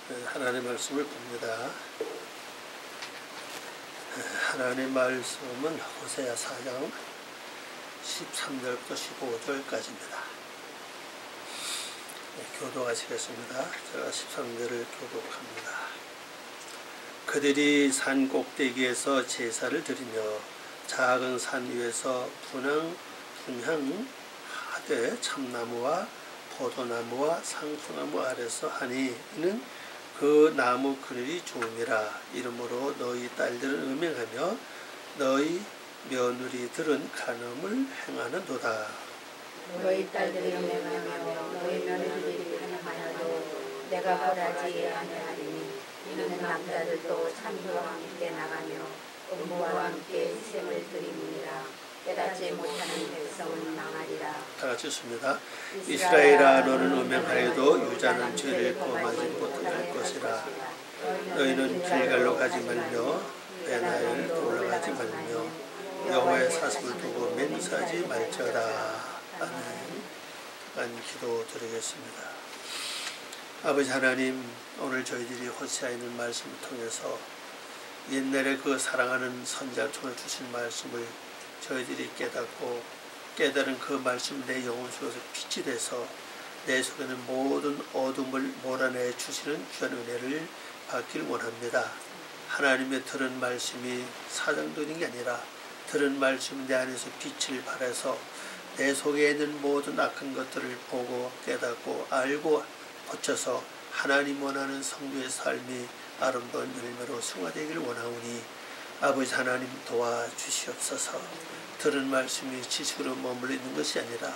하나님의 말씀을 봅니다. 하나님의 말씀은 호세아 4장 13절부터 15절까지입니다. 교독하시겠습니다. 제가 13절을 교독합니다. 그들이 산 꼭대기에서 제사를 드리며 작은 산 위에서 분향하되 참나무와 포도나무와 상수나무 아래서 하니 이는 그 나무 그늘이 좋음이라. 이러므로 너희 딸들은 음행하며 너희 며느리들은 간음을 행하는도다. 너희 딸들이 음행하며 너희 며느리들이 간음하여도 내가 벌하지 아니하리니 이는 남자들도 창조와 함께 나가며 음부와 함께 희생을 드림이니라. 깨닫지 못하는 백성은 망하리라. 다 같이 읽습니다. 이스라엘아, 너는 음행하여도 유자는 죄를 범하지 못할 것이라. 너희는 길갈로 가지 말며 베나엘로 올라가지 말며 여호와의 사슴을 두고 맹세하지 말지어다. 아멘. 잠깐 기도 드리겠습니다. 아버지 하나님, 오늘 저희들이 호세아에 있는 말씀을 통해서 옛날에 그 사랑하는 선자를 통해 주신 말씀을 저희들이 깨닫고 깨달은 그 말씀 내 영혼 속에서 빛이 돼서 내 속에는 모든 어둠을 몰아내 주시는 귀한 은혜를 받기를 원합니다. 하나님의 들은 말씀이 사장되는 게 아니라 들은 말씀 내 안에서 빛을 발해서 내 속에 있는 모든 악한 것들을 보고 깨닫고 알고 고쳐서 하나님 원하는 성도의 삶이 아름다운 열매로 승화되기를 원하오니 아버지 하나님 도와주시옵소서. 들은 말씀이 지식으로 머물러 있는 것이 아니라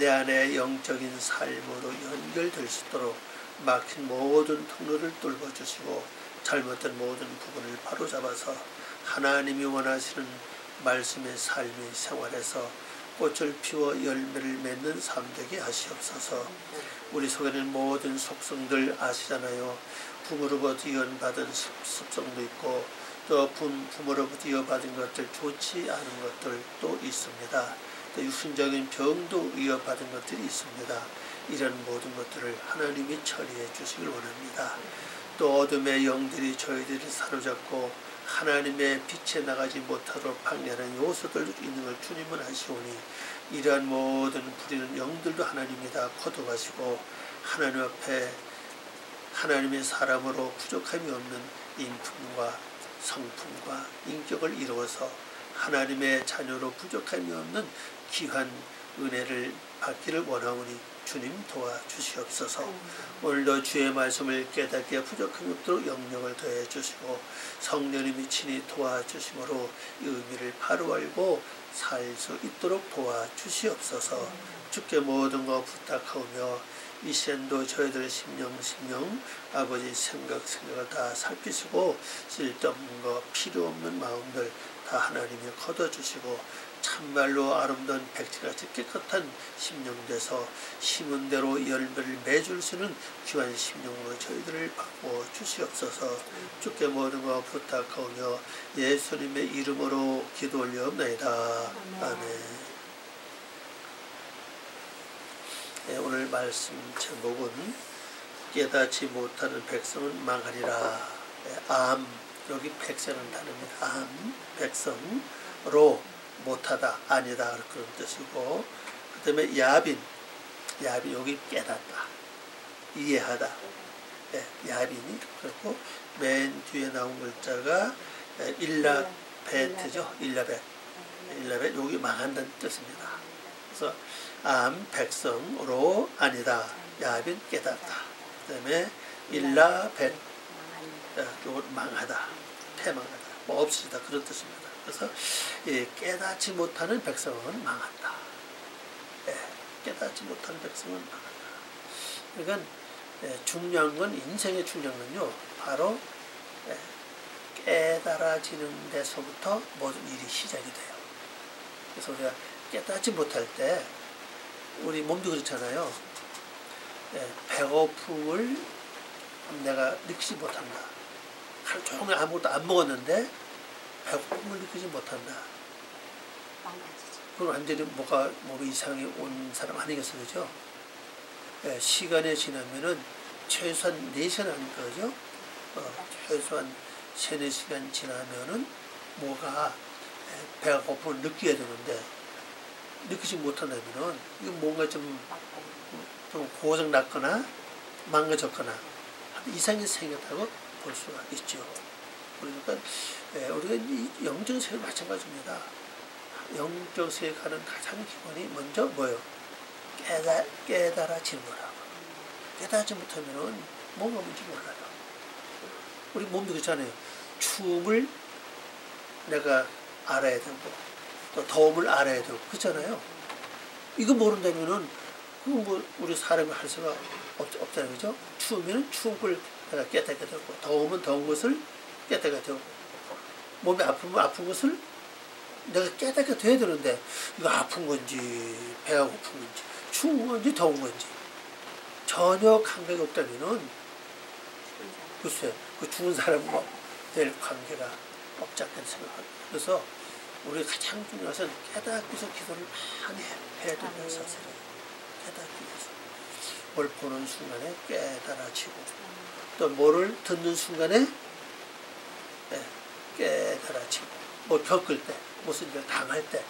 내 안에 영적인 삶으로 연결될 수 있도록 막힌 모든 통로를 뚫어주시고 잘못된 모든 부분을 바로잡아서 하나님이 원하시는 말씀의 삶의 생활에서 꽃을 피워 열매를 맺는 삶 되게 하시옵소서. 우리 속에는 모든 속성들 아시잖아요. 부모로부터 이어받은 습성도 있고 또 부모로부터 이어받은 것들 좋지 않은 것들도 있습니다. 또 육신적인 병도 이어받은 것들이 있습니다. 이런 모든 것들을 하나님이 처리해 주시길 원합니다. 또 어둠의 영들이 저희들을 사로잡고 하나님의 빛에 나가지 못하도록 방해하는 요소들도 있는 걸 주님은 아시오니 이러한 모든 부리는 영들도 하나님이 다 거둬가시고 하나님 앞에 하나님의 사람으로 부족함이 없는 인품과 성품과 인격을 이루어서 하나님의 자녀로 부족함이 없는 귀한 은혜를 받기를 원하오니 주님 도와주시옵소서. 오늘도 주의 말씀을 깨닫게 부족함이 없도록 영령을 더해 주시고 성령님이 친히 도와주심으로 이 의미를 바로 알고 살 수 있도록 도와주시옵소서. 주께 모든 것 부탁하오며 이 시간도 저희들의 심령 아버지 생각을 다 살피시고 쓸데없는 것 필요 없는 마음들 다 하나님이 걷어주시고 참말로 아름다운 백지같이 깨끗한 심령 돼서 심은 대로 열매를 맺을 수 있는 귀한 심령으로 저희들을 바꾸어 주시옵소서. 주께 모든 것 부탁하오며 예수님의 이름으로 기도 올려옵나이다. 아멘. 네, 오늘 말씀 제목은 깨닫지 못하는 백성은 망하리라. 네, 여기 백성은 단어입니다. 백성으로 못하다, 아니다 그런 뜻이고, 그 다음에 야빈 여기 깨닫다, 이해하다. 네, 야빈이 그렇고 맨 뒤에 나온 글자가 일라벳이죠. 일라벳 여기 망한다는 뜻입니다. 그래서 백성으로 아니다, 야빈 깨닫다. 그 다음에 일라벳 요건 망하다, 패망하다, 뭐 없으시다 그런 뜻입니다. 그래서 깨닫지 못하는 백성은 망한다. 깨닫지 못하는 백성은 망한다. 그러니까 중요한 건, 인생의 중요한 건요, 바로 깨달아지는 데서부터 모든 일이 시작이 돼요. 그래서 우리가 깨닫지 못할 때 우리 몸도 그렇잖아요. 배고픔을 내가 느끼지 못한다. 하루 종일 아무것도 안 먹었는데 배고픔을 느끼지 못한다. 그건 완전히 몸이 이상이 온 사람 아니겠어요, 그죠? 시간이 지나면은 최소한 4시간 하는 거죠. 최소한 3-4시간 지나면은 뭐가 배가 고픔을 느껴야 되는데 느끼지 못한다면은 이거 뭔가 좀 고장 났거나 망가졌거나 이상이 생겼다고 볼 수가 있죠. 그러니까 우리가 이 영적 세계 마찬가지입니다. 영적 세계 가는 가장 기본이 먼저 뭐예요? 깨달아지는 거라고. 깨달지 못하면은 뭔가 뭔지 몰라요. 우리 몸도 그렇잖아요. 추움을 내가 알아야 되고 또 더움을 알아야 되고 그렇잖아요. 이거 모른다면은 그거 뭐 우리 사람이 할 수가 없잖아요. 그죠? 추우면은 추운 걸 내가 깨닫게 되고 더우면 더운 것을 깨닫게 되고 몸이 아프면 아픈 것을 내가 깨닫게 돼야 되는데 이거 아픈 건지 배가 고픈 건지 추운 건지 더운 건지 전혀 감각이 없다면은 글쎄 그 죽은 사람과 될 관계가 없지 않겠나 생각합니다. 그래서 우리 가장 중요한 것은 깨닫고서 기도를 많이 해야 된다는 사실을 깨닫기 위해서 뭘 보는 순간에 깨달아지고 또 뭐를 듣는 순간에 깨달아지고 뭐 겪을 때 무슨 일을 당할 때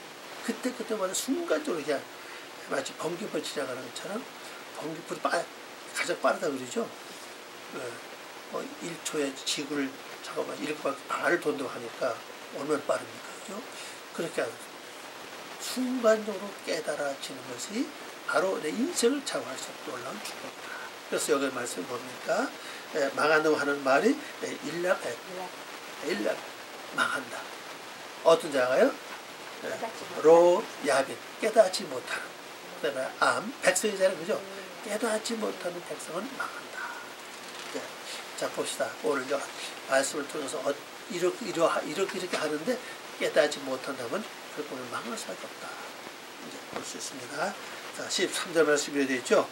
그때마다 순간적으로 그냥 마치 번개불 지나가는 것처럼 번개불이 가장 빠르다 그러죠. 1초에 지구를 잠깐만 7바퀴 반을 돈다고 하니까 얼마나 빠릅니까? 그죠? 그렇게 하는 순간적으로 깨달아지는 것이 바로 내 인생을 좌우할 수 없게 올라온 축복이다. 그래서 여기 말씀이 뭡니까? 망한다고 하는 말이 일락 망한다. 어떤 자가요? 로 야빈 깨닫지 못하는 그 다음에 백성이잖아요. 그죠? 깨닫지 못하는 백성은 망한다. 자 봅시다. 오늘 말씀을 통해서 이렇게 하는데 깨닫지 못한다면 결국은 망할 수밖에 없다. 이제 볼 수 있습니다. 자 13절 말씀이 되어 있죠.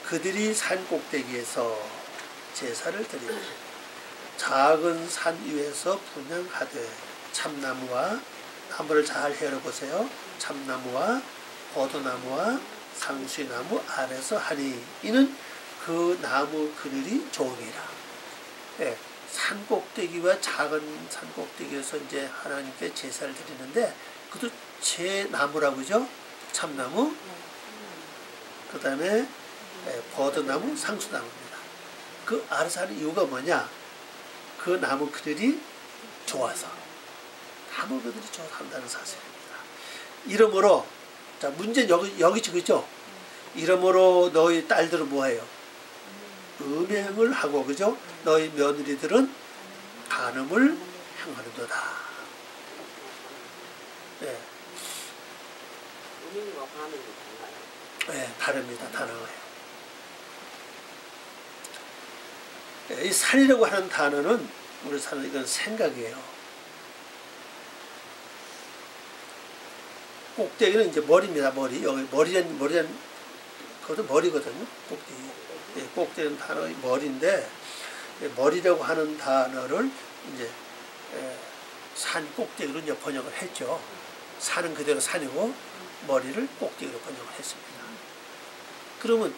그들이 산 꼭대기에서 제사를 드리고 작은 산 위에서 분향하되 참나무와 나무를 잘 헤아려보세요. 참나무와 포도나무와 상수나무 아래서 하니 이는 그 나무 그늘이 좋으니라. 산 꼭대기와 작은 산 꼭대기에서 이제 하나님께 제사를 드리는데 그것도 제 나무라고 그죠? 참나무 그 다음에 버드나무 상수나무입니다. 그 아래서 하는 이유가 뭐냐? 그 나무 그늘이 좋아서 나무 그늘이 좋아서 한다는 사실입니다. 이러므로 자 문제는 여기 그죠? 이러므로 너희 딸들은 뭐해요? 음행을 하고 그죠? 너희 며느리들은 간음을 행하는도다. 음행과 간음이 달라요? 다릅니다. 단어가요. 이 산이라고 하는 단어는 우리 사는 이건 생각이에요. 꼭대기는 이제 머리입니다. 머리. 여기 머리는 그것도 머리거든요. 꼭대기. 꼭대기는 단어의 머리인데 머리라고 하는 단어를 이제 산 꼭대기로 이제 번역을 했죠. 산은 그대로 산이고 머리를 꼭대기로 번역을 했습니다. 그러면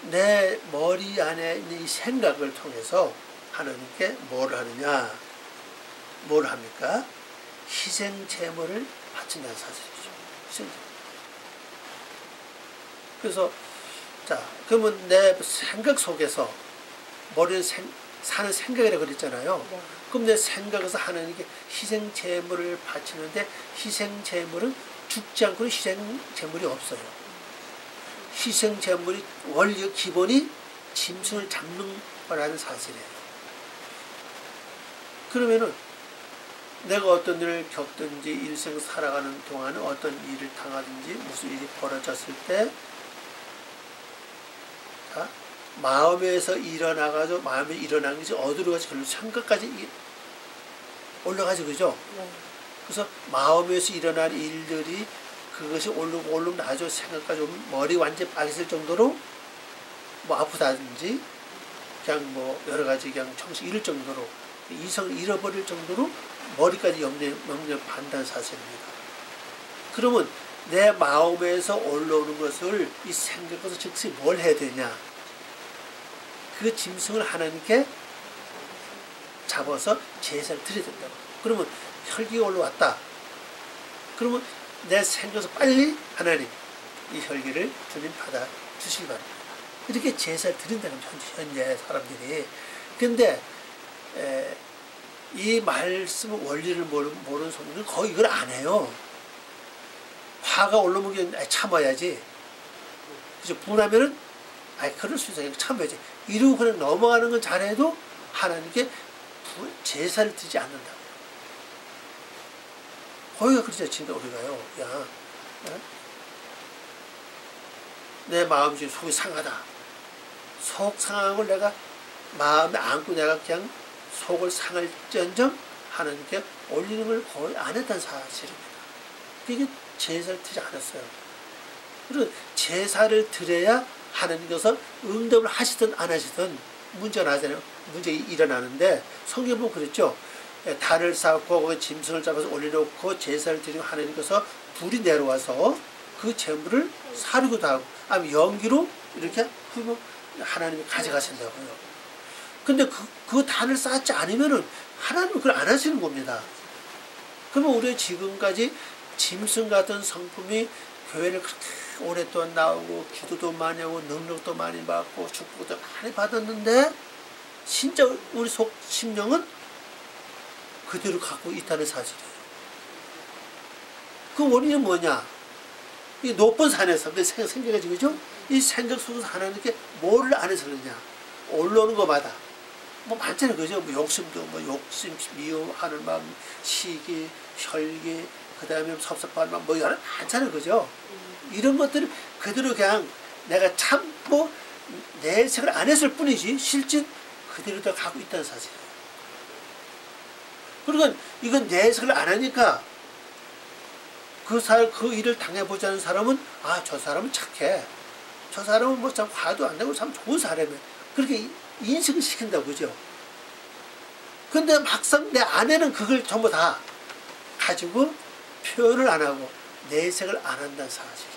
내 머리 안에 있는 이 생각을 통해서 하나님께 뭘 하느냐? 뭘 합니까? 희생 제물을 바친다는 사실이죠. 희생 제물. 그래서 자, 그러면 내 생각 속에서 머리는 사는 생각이라고 그랬잖아요. 네. 그럼 내 생각에서 하나님께 희생 제물을 바치는데 희생 제물은 죽지 않고는 희생 제물이 없어요. 희생 제물이 원리 기본이 짐승을 잡는 거라는 사실이에요. 그러면은 내가 어떤 일을 겪든지 일생 살아가는 동안에 어떤 일을 당하든지 무슨 일이 벌어졌을 때 자, 마음에서 일어나가지고 마음에 일어난 것이 어디로 가서 결국 생각까지 올라가죠. 그죠? 네. 그래서 마음에서 일어난 일들이 그것이 오르고 나죠. 생각까지 오면 머리 완전히 빠졌을 정도로 뭐 아프다든지 그냥 뭐 여러 가지 그냥 정신 잃을 정도로 이성을 잃어버릴 정도로 머리까지 영향받는다는 사실입니다. 그러면 내 마음에서 올라오는 것을 이 생각에서 즉시 뭘 해야 되냐? 그 짐승을 하나님께 잡아서 제사를 드려야 된다고. 그러면 혈기가 올라왔다. 그러면 내 생겨서 빨리 하나님 이 혈기를 주님 받아 주시기 바랍니다. 이렇게 제사를 드린다는 현재 사람들이. 근데 이 말씀 원리를 모르는 사람들은 거의 이걸 안 해요. 화가 올라오면 참아야지. 그죠? 분하면은 그럴 수 있어요. 참아야지. 이러고 그냥 넘어가는 건 잘해도 하나님께 제사를 드리지 않는다. 거기가 그렇죠. 진짜 우리가요. 야, 내 마음 중에 속이 상하다. 속 상한 걸 내가 마음에 안고 내가 그냥 속을 상할지언정 하나님께 올리는 걸 거의 안 했다는 사실입니다. 이게 제사를 드리지 않았어요. 그리고 제사를 드려야 하나님께서 응답을 하시든 안 하시든 문제가 나잖아요. 문제가 일어나는데 성경 보면 그랬죠. 달을 쌓고 짐승을 잡아서 올려놓고 제사를 드리면 하나님께서 불이 내려와서 그 재물을 사르기도 하고 아니면 연기로 이렇게 흙으로 하나님이 가져가신다고요. 근데 그 단을 쌓지 않으면은 하나님은 그걸 안 하시는 겁니다. 그러면 우리가 지금까지 짐승 같은 성품이 교회를 그렇게 오랫동안 나오고 기도도 많이 하고 능력도 많이 받고 축복도 많이 받았는데 진짜 우리 속 심령은 그대로 갖고 있다는 사실이에요. 그 원인은 뭐냐? 이 높은 산에서 생겨가지고 그죠? 이 생각 속에서 하나님께 뭐를 안 해서 그러냐? 올라오는 것마다 뭐 많잖아요, 그죠? 뭐 욕심도 욕심, 미워하는 마음, 시기, 혈기, 그 다음에 섭섭한 마음, 뭐 여러 많잖아요, 그죠? 이런 것들이 그대로 그냥 내가 참고 내색을 안 했을 뿐이지 실제 그대로 다 갖고 있다는 사실이에요. 그러니까 이건 내색을 안 하니까 그 일을 당해보지 않은 사람은 저 사람은 착해. 저 사람은 뭐 참 화도 안 내고 참 좋은 사람이야. 그렇게 인식을 시킨다고, 그죠? 근데 막상 내 안에는 그걸 전부 다 가지고 표현을 안 하고 내색을 안 한다는 사실입니다.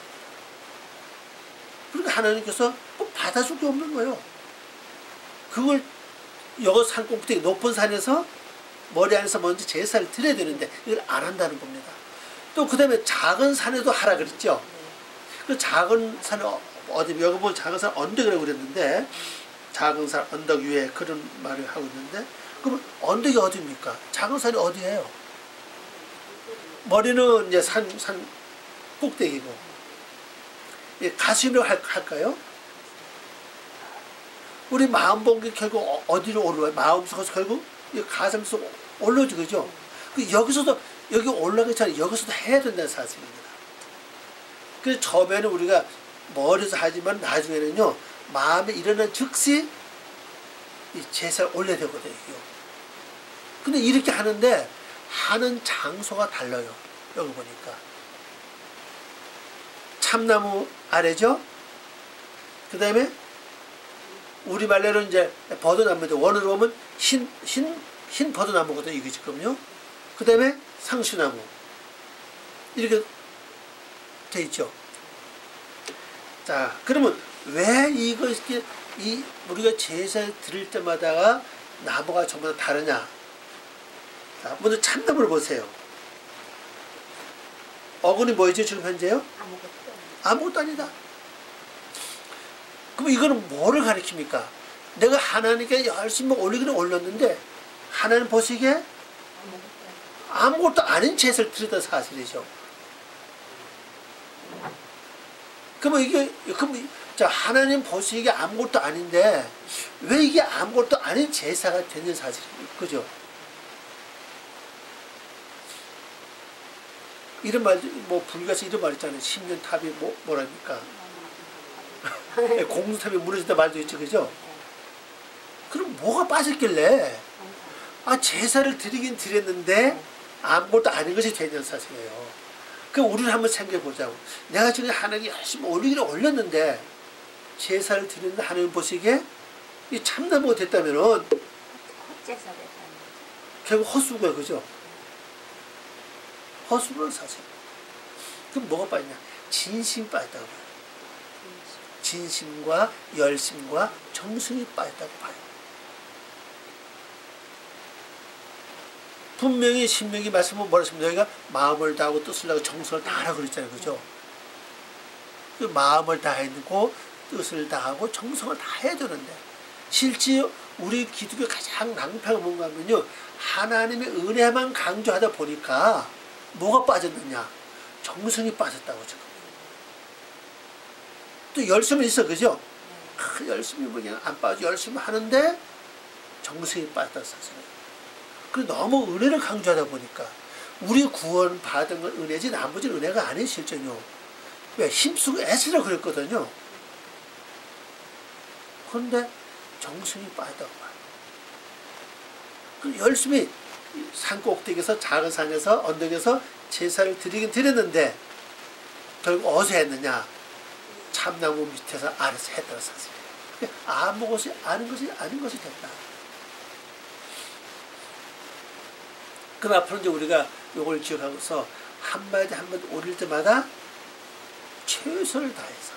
그러니까 하나님께서 뭐 받아줄 게 없는 거예요. 그걸 여기 산 꼭대기 높은 산에서 머리 안에서 먼저 제사를 드려야 되는데 이걸 안 한다는 겁니다. 또 그 다음에 작은 산에도 하라 그랬죠. 그 작은 산에 어디 여기 보면 작은 산 언덕이라고 그랬는데 작은 산 언덕 위에 그런 말을 하고 있는데 그럼 언덕이 어디입니까? 작은 산이 어디예요? 머리는 이제 산 꼭대기고 가슴이라고 할까요? 우리 마음 본 게 결국 어디로 올라와요? 마음속에서 결국 가슴 속 올라오죠, 그죠? 여기서도 여기 올라가기 전에 여기서도 해야 된다는 사실입니다. 그래서 처음에는 우리가 머리에서 하지만 나중에는요 마음에 일어난 즉시 이 제사를 올려야 되거든요. 근데 이렇게 하는데 하는 장소가 달라요. 여기 보니까 참나무 아래죠. 그 다음에 우리 말대로 이제 버드나무인데 원으로 보면 흰 버드나무거든요. 이게 지금요. 그 다음에 상수나무 이렇게 돼 있죠. 자, 그러면 왜 이렇게 우리가 제사를 드릴 때마다 나무가 전부 다 다르냐? 자, 먼저 참나무를 보세요. 어근이 뭐죠 지금 현재요? 아무것도 아니다. 그럼 이거는 뭐를 가리킵니까? 내가 하나님께 열심히 올리기는 올렸는데 하나님 보시기에 아무것도 아닌 제사를 드렸다는 사실이죠. 그러면 자, 하나님 보시기에 아무것도 아닌데 왜 이게 아무것도 아닌 제사가 되는 사실입니까? 그죠? 이런 말, 불교에서 이런 말 있잖아요. 10년 탑이 뭐랍니까? 공수탑이 무너진다 말도 있죠, 그죠? 그럼 뭐가 빠졌길래? 제사를 드리긴 드렸는데 아무것도 아닌 것이 되는 사실이에요. 그럼 우리를 한번 생각해보자고. 내가 지금 하나님께 열심히 올리기를 올렸는데 제사를 드리는데 하나님 보시기에 이 참나무가 됐다면은 결국 헛수고야, 그죠? 헛수고는 사실. 그럼 뭐가 빠지냐? 진심이 빠졌다고 봐요. 진심과 열심과 정성이 빠졌다고 봐요. 분명히 신명기 말씀은 뭐라 했습니까? 저희가 마음을 다하고 뜻을 다하고 정성을 다하라 그랬잖아요. 그죠? 그 마음을 다하고 뜻을 다하고 정성을 다해야 되는데 실제 우리 기독교 가장 낭패가 뭔가 하면요. 하나님의 은혜만 강조하다 보니까 뭐가 빠졌느냐? 정성이 빠졌다고 지금. 또 열심은 있어. 그죠? 열심히 그냥 안 빠져. 열심히 하는데 정성이 빠졌다고 사실은. 그리고 너무 은혜를 강조하다 보니까 우리 구원 받은 건 은혜지 나머지는 은혜가 아니에요. 실제요. 왜? 힘쓰고 애쓰려고 그랬거든요. 그런데 정성이 빠졌다고 봐요. 그 열심히 산 꼭대기에서 작은 산에서 언덕에서 제사를 드리긴 드렸는데 결국 어디서 했느냐? 참나무 밑에서 아래서 했다고 사실이에요. 아무것이 아닌 것이 아닌 것이 됐다. 그럼 앞으로 이제 우리가 이걸 기억하고서 한마디 한마디 올릴 때마다 최선을 다해서.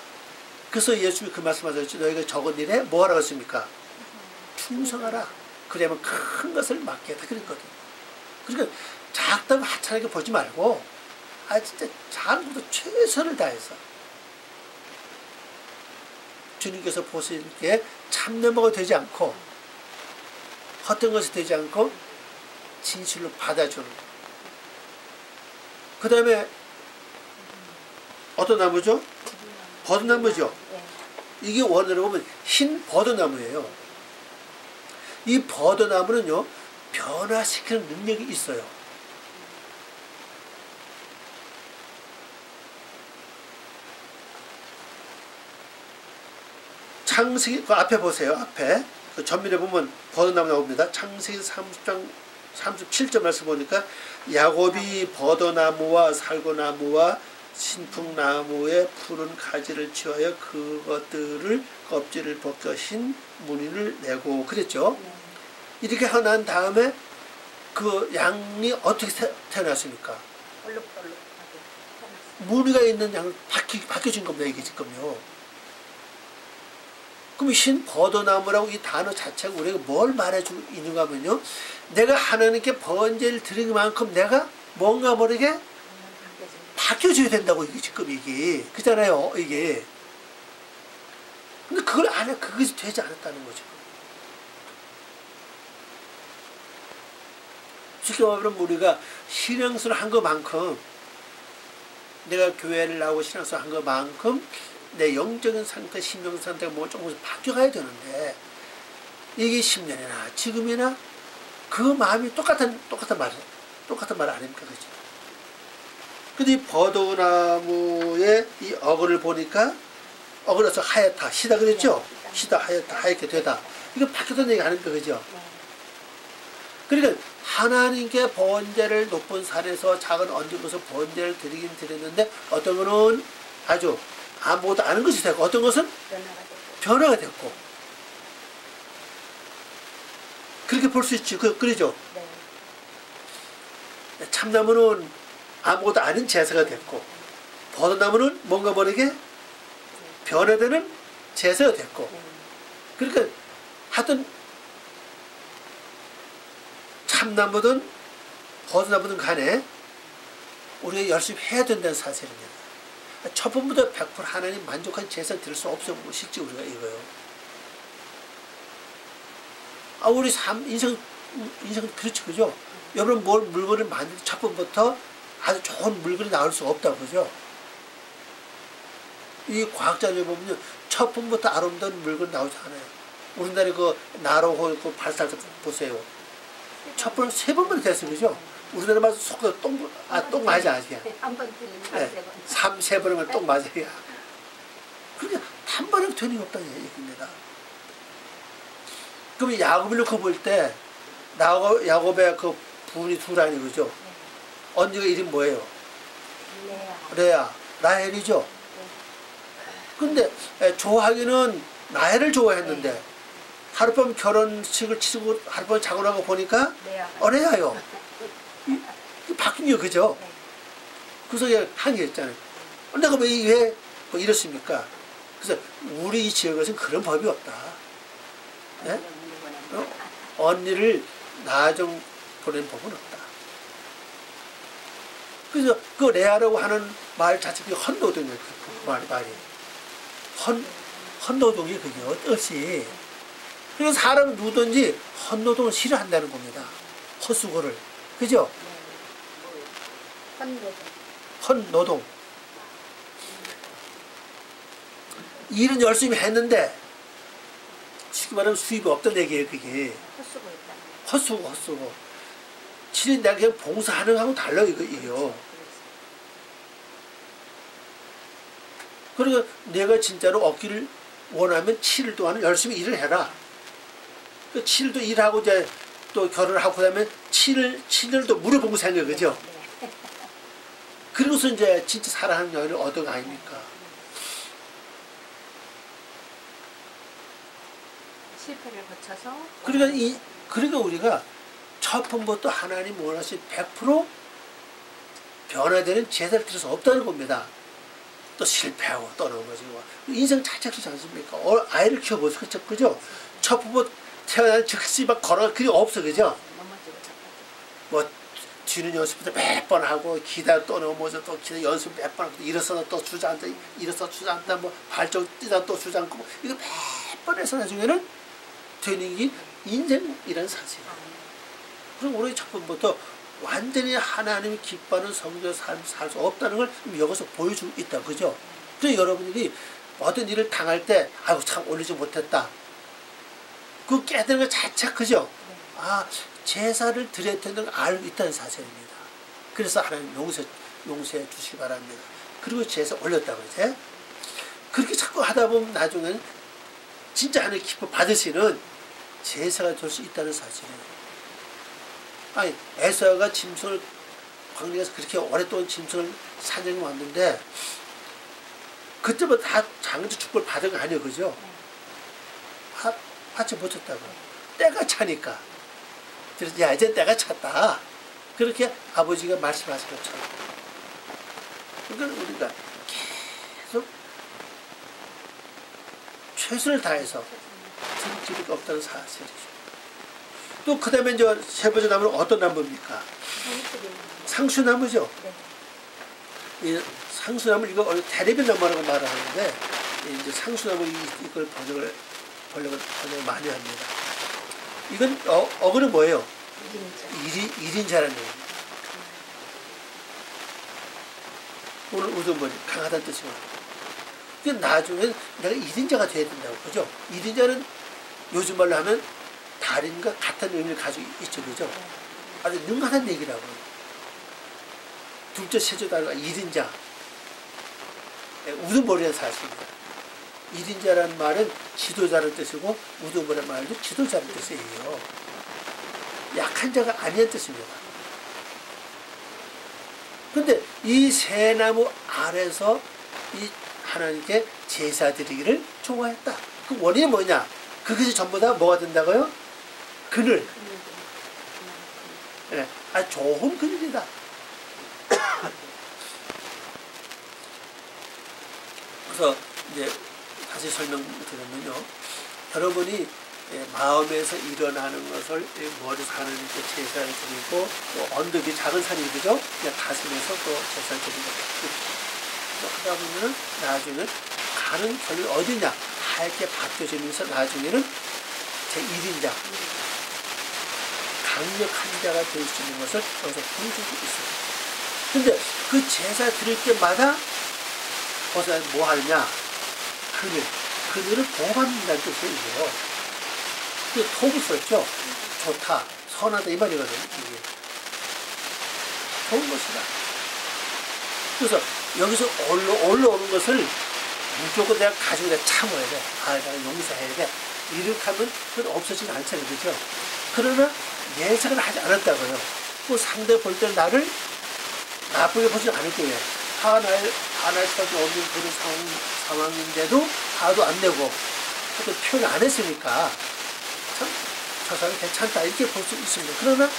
그래서 예수님이 그 말씀하셨죠. 너희가 적은 일에 뭐 하라고 했습니까? 충성하라. 그러면 큰 것을 맡겠다. 그랬거든. 그러니까 작다고 하찮게 보지 말고 진짜 작은 것도 최선을 다해서 주님께서 보시기에 참내모가 되지 않고 헛된 것이 되지 않고 진실로 받아주는 거. 그 다음에 어떤 나무죠? 버드나무죠. 이게 원어로 보면 흰 버드나무예요. 이 버드나무는요 변화시키는 능력이 있어요. 창세기 그 앞에 보세요. 앞에 그 전면에 보면 버드나무 나옵니다. 창세기 30장 37절 말씀 보니까 야곱이 버드나무와 살구나무와 신풍나무의 푸른 가지를 취하여 그것들을 껍질을 벗겨 흰 무늬를 내고 그랬죠. 이렇게 하고 다음에 그 양이 어떻게 태어났습니까? 무늬가 있는 양을 바뀌어진 겁니다. 이게 지금요. 그럼 흰 버드나무라고 이 단어 자체가 우리가 뭘 말해주고 있는가 하면요. 내가 하나님께 번제를 드린 만큼 내가 뭔가 모르게 바뀌어줘야 된다고 이게 지금 이게. 그잖아요. 이게. 근데 그걸 안 해. 그것이 되지 않았다는 거죠. 쉽게 말하면 우리가 신앙생활 한 것만큼 내가 교회를 나오고 신앙생활 한 것만큼 내 영적인 상태, 심령 상태가 뭐 조금씩 바뀌어가야 되는데 이게 10년이나 지금이나 그 마음이 똑같은 말 아닙니까? 그죠? 근데 이 버드나무의 이 어글을 보니까 어글에서 하얗다, 시다 그랬죠? 시다, 하얗다, 하얗게 되다. 이거 바뀌었다는 얘기 아닙니까? 그죠? 그러니까 하나님께 번제를 높은 산에서 작은 언덕에서 번제를 드리긴 드렸는데 어떤 거는 아주 아무것도 아는 것이 되고 어떤 것은 변화가 됐고 그렇게 볼 수 있지. 그러죠? 네. 참나무는 아무것도 아닌 제사가 됐고 버드나무는 뭔가 모르게 변화되는 제사가 됐고 그러니까 하여튼 참나무든 버드나무든 간에 우리가 열심히 해야 된다는 사실입니다. 첫 번부터 100% 하나님 만족한 제사 드릴 수 없어요. 실제 우리가 이거요. 우리 인생 그렇죠. 그죠? 여러분 물건을 만들 때 첫 번부터 아주 좋은 물건이 나올 수가 없다고 그죠? 이 과학자들 보면 첫 번부터 아름다운 물건 나오지 않아요. 우리나라 그 나로호 그 발사를 보세요. 첫 번, 세 번만 됐어요. 그죠? 우리나라 말서 속도 똥 맞아, 아직. 한번 들리면 3-4번이면 똥 맞아야. 그러니까 한 번은 되는 게 없다는 얘기입니다. 그럼 야곱을 놓고 볼 때, 야곱의 그 부인이 둘 아니, 그죠? 언니가 이름 뭐예요? 레아. 라헬이죠? 근데 좋아하기는 라헬을 좋아했는데, 하룻밤 결혼식을 치르고 하룻밤 자고 나고 보니까 레아요. 바뀐 게 그죠? 그래서 항의했잖아요. 내가 왜 뭐 이렇습니까? 그래서 우리 이 지역에서는 그런 법이 없다. 예? 언니를 나중 보낸 법은 없다. 그래서 그 레아라고 하는 말 자체가 헌노동이에요. 그 말이. 헌노동이 그게 어떠시. 그래서 사람 누구든지 헌노동을 싫어한다는 겁니다. 헛수고를. 그죠? 헌노동. 일은 열심히 했는데 쉽게 말하면 수입이 없던 얘기예요. 그게 헛수고. 실은 내가 그냥 봉사하는 거하고 달라요. 이거요. 그리고 내가 진짜로 얻기를 원하면 7일 동안은 열심히 일을 해라. 그 7일도 일하고 이제 또 결혼을 하고 그다음에 7일도 무료 봉사한 거예요. 그죠? 그리고서 이제 진짜 사랑하는 여인을 얻은 거 아닙니까? 실패를 거쳐서. 그러니까 우리가 첫 번부터 하나님 원하신 100% 변화되는 제사를 드릴 수 없다는 겁니다. 또 실패하고 떠넘어지고 인생 자체지 않습니까? 아이를 키워보세요. 그죠? 첫 번부터 태어난 즉시 막 걸어갈 그게 없어. 그죠? 뭐 뒤는 연습부터 몇 번 하고 기다 또 넘어져 또 기다 연습 몇 번 하고 일어서다 또 주저앉아 일어서 주저앉다 뭐 발쪽 뛰다 또 주저앉고 뭐 이거 몇 번 해서 나중에는 되는 게 인생이라는 사실이에요. 그럼 우리 첫 번부터 완전히 하나님이 기뻐하는 성도의 삶을 살 수 없다는 걸 여기서 보여주고 있다. 그죠? 그래서 여러분들이 어떤 일을 당할 때 아이고 참 올리지 못했다. 그 깨닫는 것 자체 그죠? 아 제사를 드려야 되는 걸 알고 있다는 사실입니다. 그래서 하나님 용서해 주시기 바랍니다. 그리고 제사 올렸다고 이제 그렇게 자꾸 하다 보면 나중에는 진짜 하나님 기뻐 받으시는 제사가 될 수 있다는 사실이에요. 아니 에서가 짐승을 광야에서 그렇게 오랫동안 짐승을 사냥해 왔는데 그때부터 다 장차 축복을 받은 거 아니에요. 그죠? 받지 못했다고. 때가 차니까. 그래서 야 이제 때가 찼다. 그렇게 아버지가 말씀하신 것처럼. 그러니까 우리가 계속 최선을 다해서 등질이 없다는 사실이죠. 또 그 다음에 이제 세 번째 나무는 어떤 나무입니까? 상수나무죠. 이 상수나무 이거 대리변 나무라고 말을 하는데 이제 상수나무 이걸 번역을 많이 합니다. 이건 어근은 뭐예요? 1인자라는 얘기입니다. 오늘 우두머리 강하다는 뜻이고. 그러니까 나중에 내가 1인자가 돼야 된다고. 그죠? 1인자는 요즘 말로 하면 달인과 같은 의미를 가지고 있죠. 그죠? 아주 능하다는 얘기라고. 둘째 세조달과 1인자. 우두머리라는 사실입니다. 1인자라는 말은 지도자라는 뜻이고 우두머리라는 말도 지도자라는 뜻이에요. 약한 자가 아니란 뜻입니다. 근데 이 새 나무 아래서 이 하나님께 제사 드리기를 좋아했다. 그 원인이 뭐냐? 그것이 전부 다 뭐가 된다고요? 그늘. 네, 좋은 그늘이다. 그래서 이제 다시 설명드리면요. 여러분이 마음에서 일어나는 것을 머리에서 하나님께 제사를 드리고 또 언덕이 작은 산이 그죠? 가슴에서 또 제사를 드리고 또 하다 보면은 나중에 가는 길이 어디냐? 하얗게 바뀌어지면서 나중에는 제1인자 강력한 자가 될 수 있는 것을 여기서 보여주고 있어요. 근데 그 제사 드릴 때마다 거기서 뭐 하느냐? 그늘을 보호받는다는 뜻이에요. 그 톡을 썼죠. 좋다, 선하다 이 말이거든요. 이게 좋은 것이다. 그래서 여기서 올라오는 것을 무조건 내가 가지고 내가 참아야 돼. 내가 용서해야 돼. 이렇게 하면 그건 없어지지 않잖아요. 그죠? 그러나 예상을 하지 않았다고요. 그 상대 볼 때 나를 나쁘게 보지 않을 거예요. 하나의 수밖에 없는 그런 상황인데도 화도 안 내고 또 표현 안 했으니까 참 저 사람이 괜찮다 이렇게 볼 수 있습니다. 그러나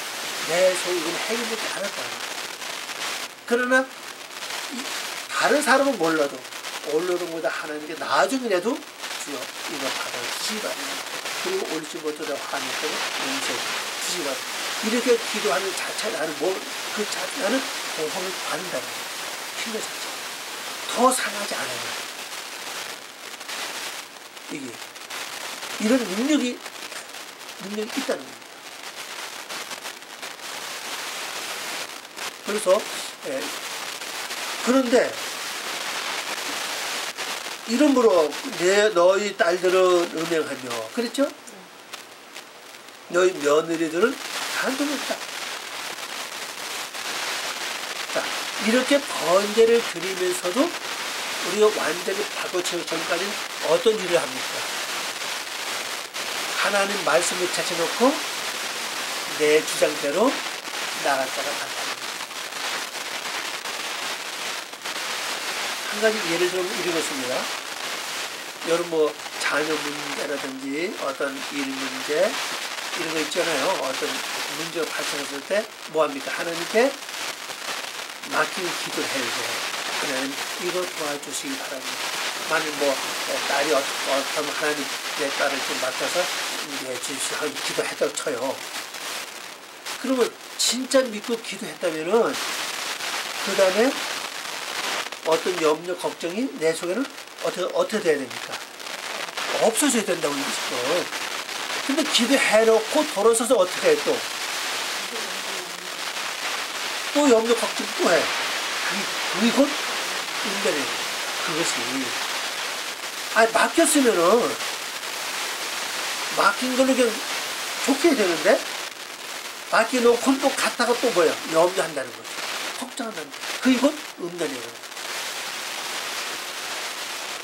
내 속은 해결되지 않았다. 그러나 다른 사람은 몰라도 올려놓은 거다 하나님께 나중이라도 주여 이거 받아주시기 바랍니다. 그리고 올지 못하다 하니까 용서 주시기 바랍니다. 이렇게 기도하는 자체 나는 나는 보험을 받는다는 거예요. 힘의 자체. 더 상하지 않아요. 이게 이런 능력이 있다는 겁니다. 그래서 그런데 이름으로 너희 딸들은 음행하며 그랬죠? 너희 며느리들은 간통이 없다. 자, 이렇게 번제를 드리면서도 우리가 완전히 바꿔치기 전까지는 어떤 일을 합니까? 하나님 말씀을 찾아놓고 내 주장대로 나갔다가 간다. 한 가지 예를 들면 이러겠습니다. 여러분 자녀 문제라든지 어떤 일 문제 이런 거 있잖아요. 어떤 문제가 발생했을 때 뭐합니까? 하나님께 맡긴 기도를 해야죠. 하나님 이거 도와주시기 바랍니다. 만약 딸이 어떻다면 하나님 내 딸을 좀 맡아서 주십시오 하고 기도했다고 쳐요. 그러면 진짜 믿고 기도했다면은 그 다음에 어떤 염려 걱정이 내 속에는 어떻게 돼야 됩니까? 없어져야 된다고 이거죠. 근데 기도해놓고 돌아서서 어떻게 해 또 염려 걱정 또 해. 그게 곧 인간이에요. 그것이. 맡겼으면은 맡긴 걸로 그냥 좋게 해야 되는데 맡겨놓고 또 갔다가 또 뭐야? 염려한다는 거죠. 걱정한다는 거죠. 그게 곧 음란이에요.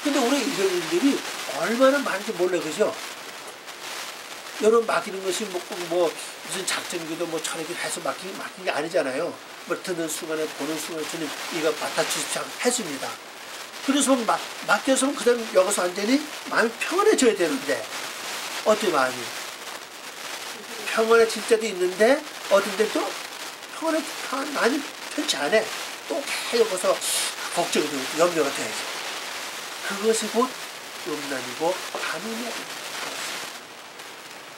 근데 우리 이런 일들이 얼마나 많은지 몰라요. 그죠? 여러분 맡기는 것이 무슨 작전기도 철학기도 해서 맡긴 게 아니잖아요. 듣는 순간에 보는 순간에 주님 이거 맡아주십시오 했습니다. 그래서 맡겨서 그 다음 여기서 완전히 마음이 평안해져야 되는데 어떤 마음이 평안해질 때도 있는데 어떤 때는 또 많이 편치 않아. 또 여기서 걱정이 되고 염려가 돼야지. 그것이 곧 음란이고 간음이야.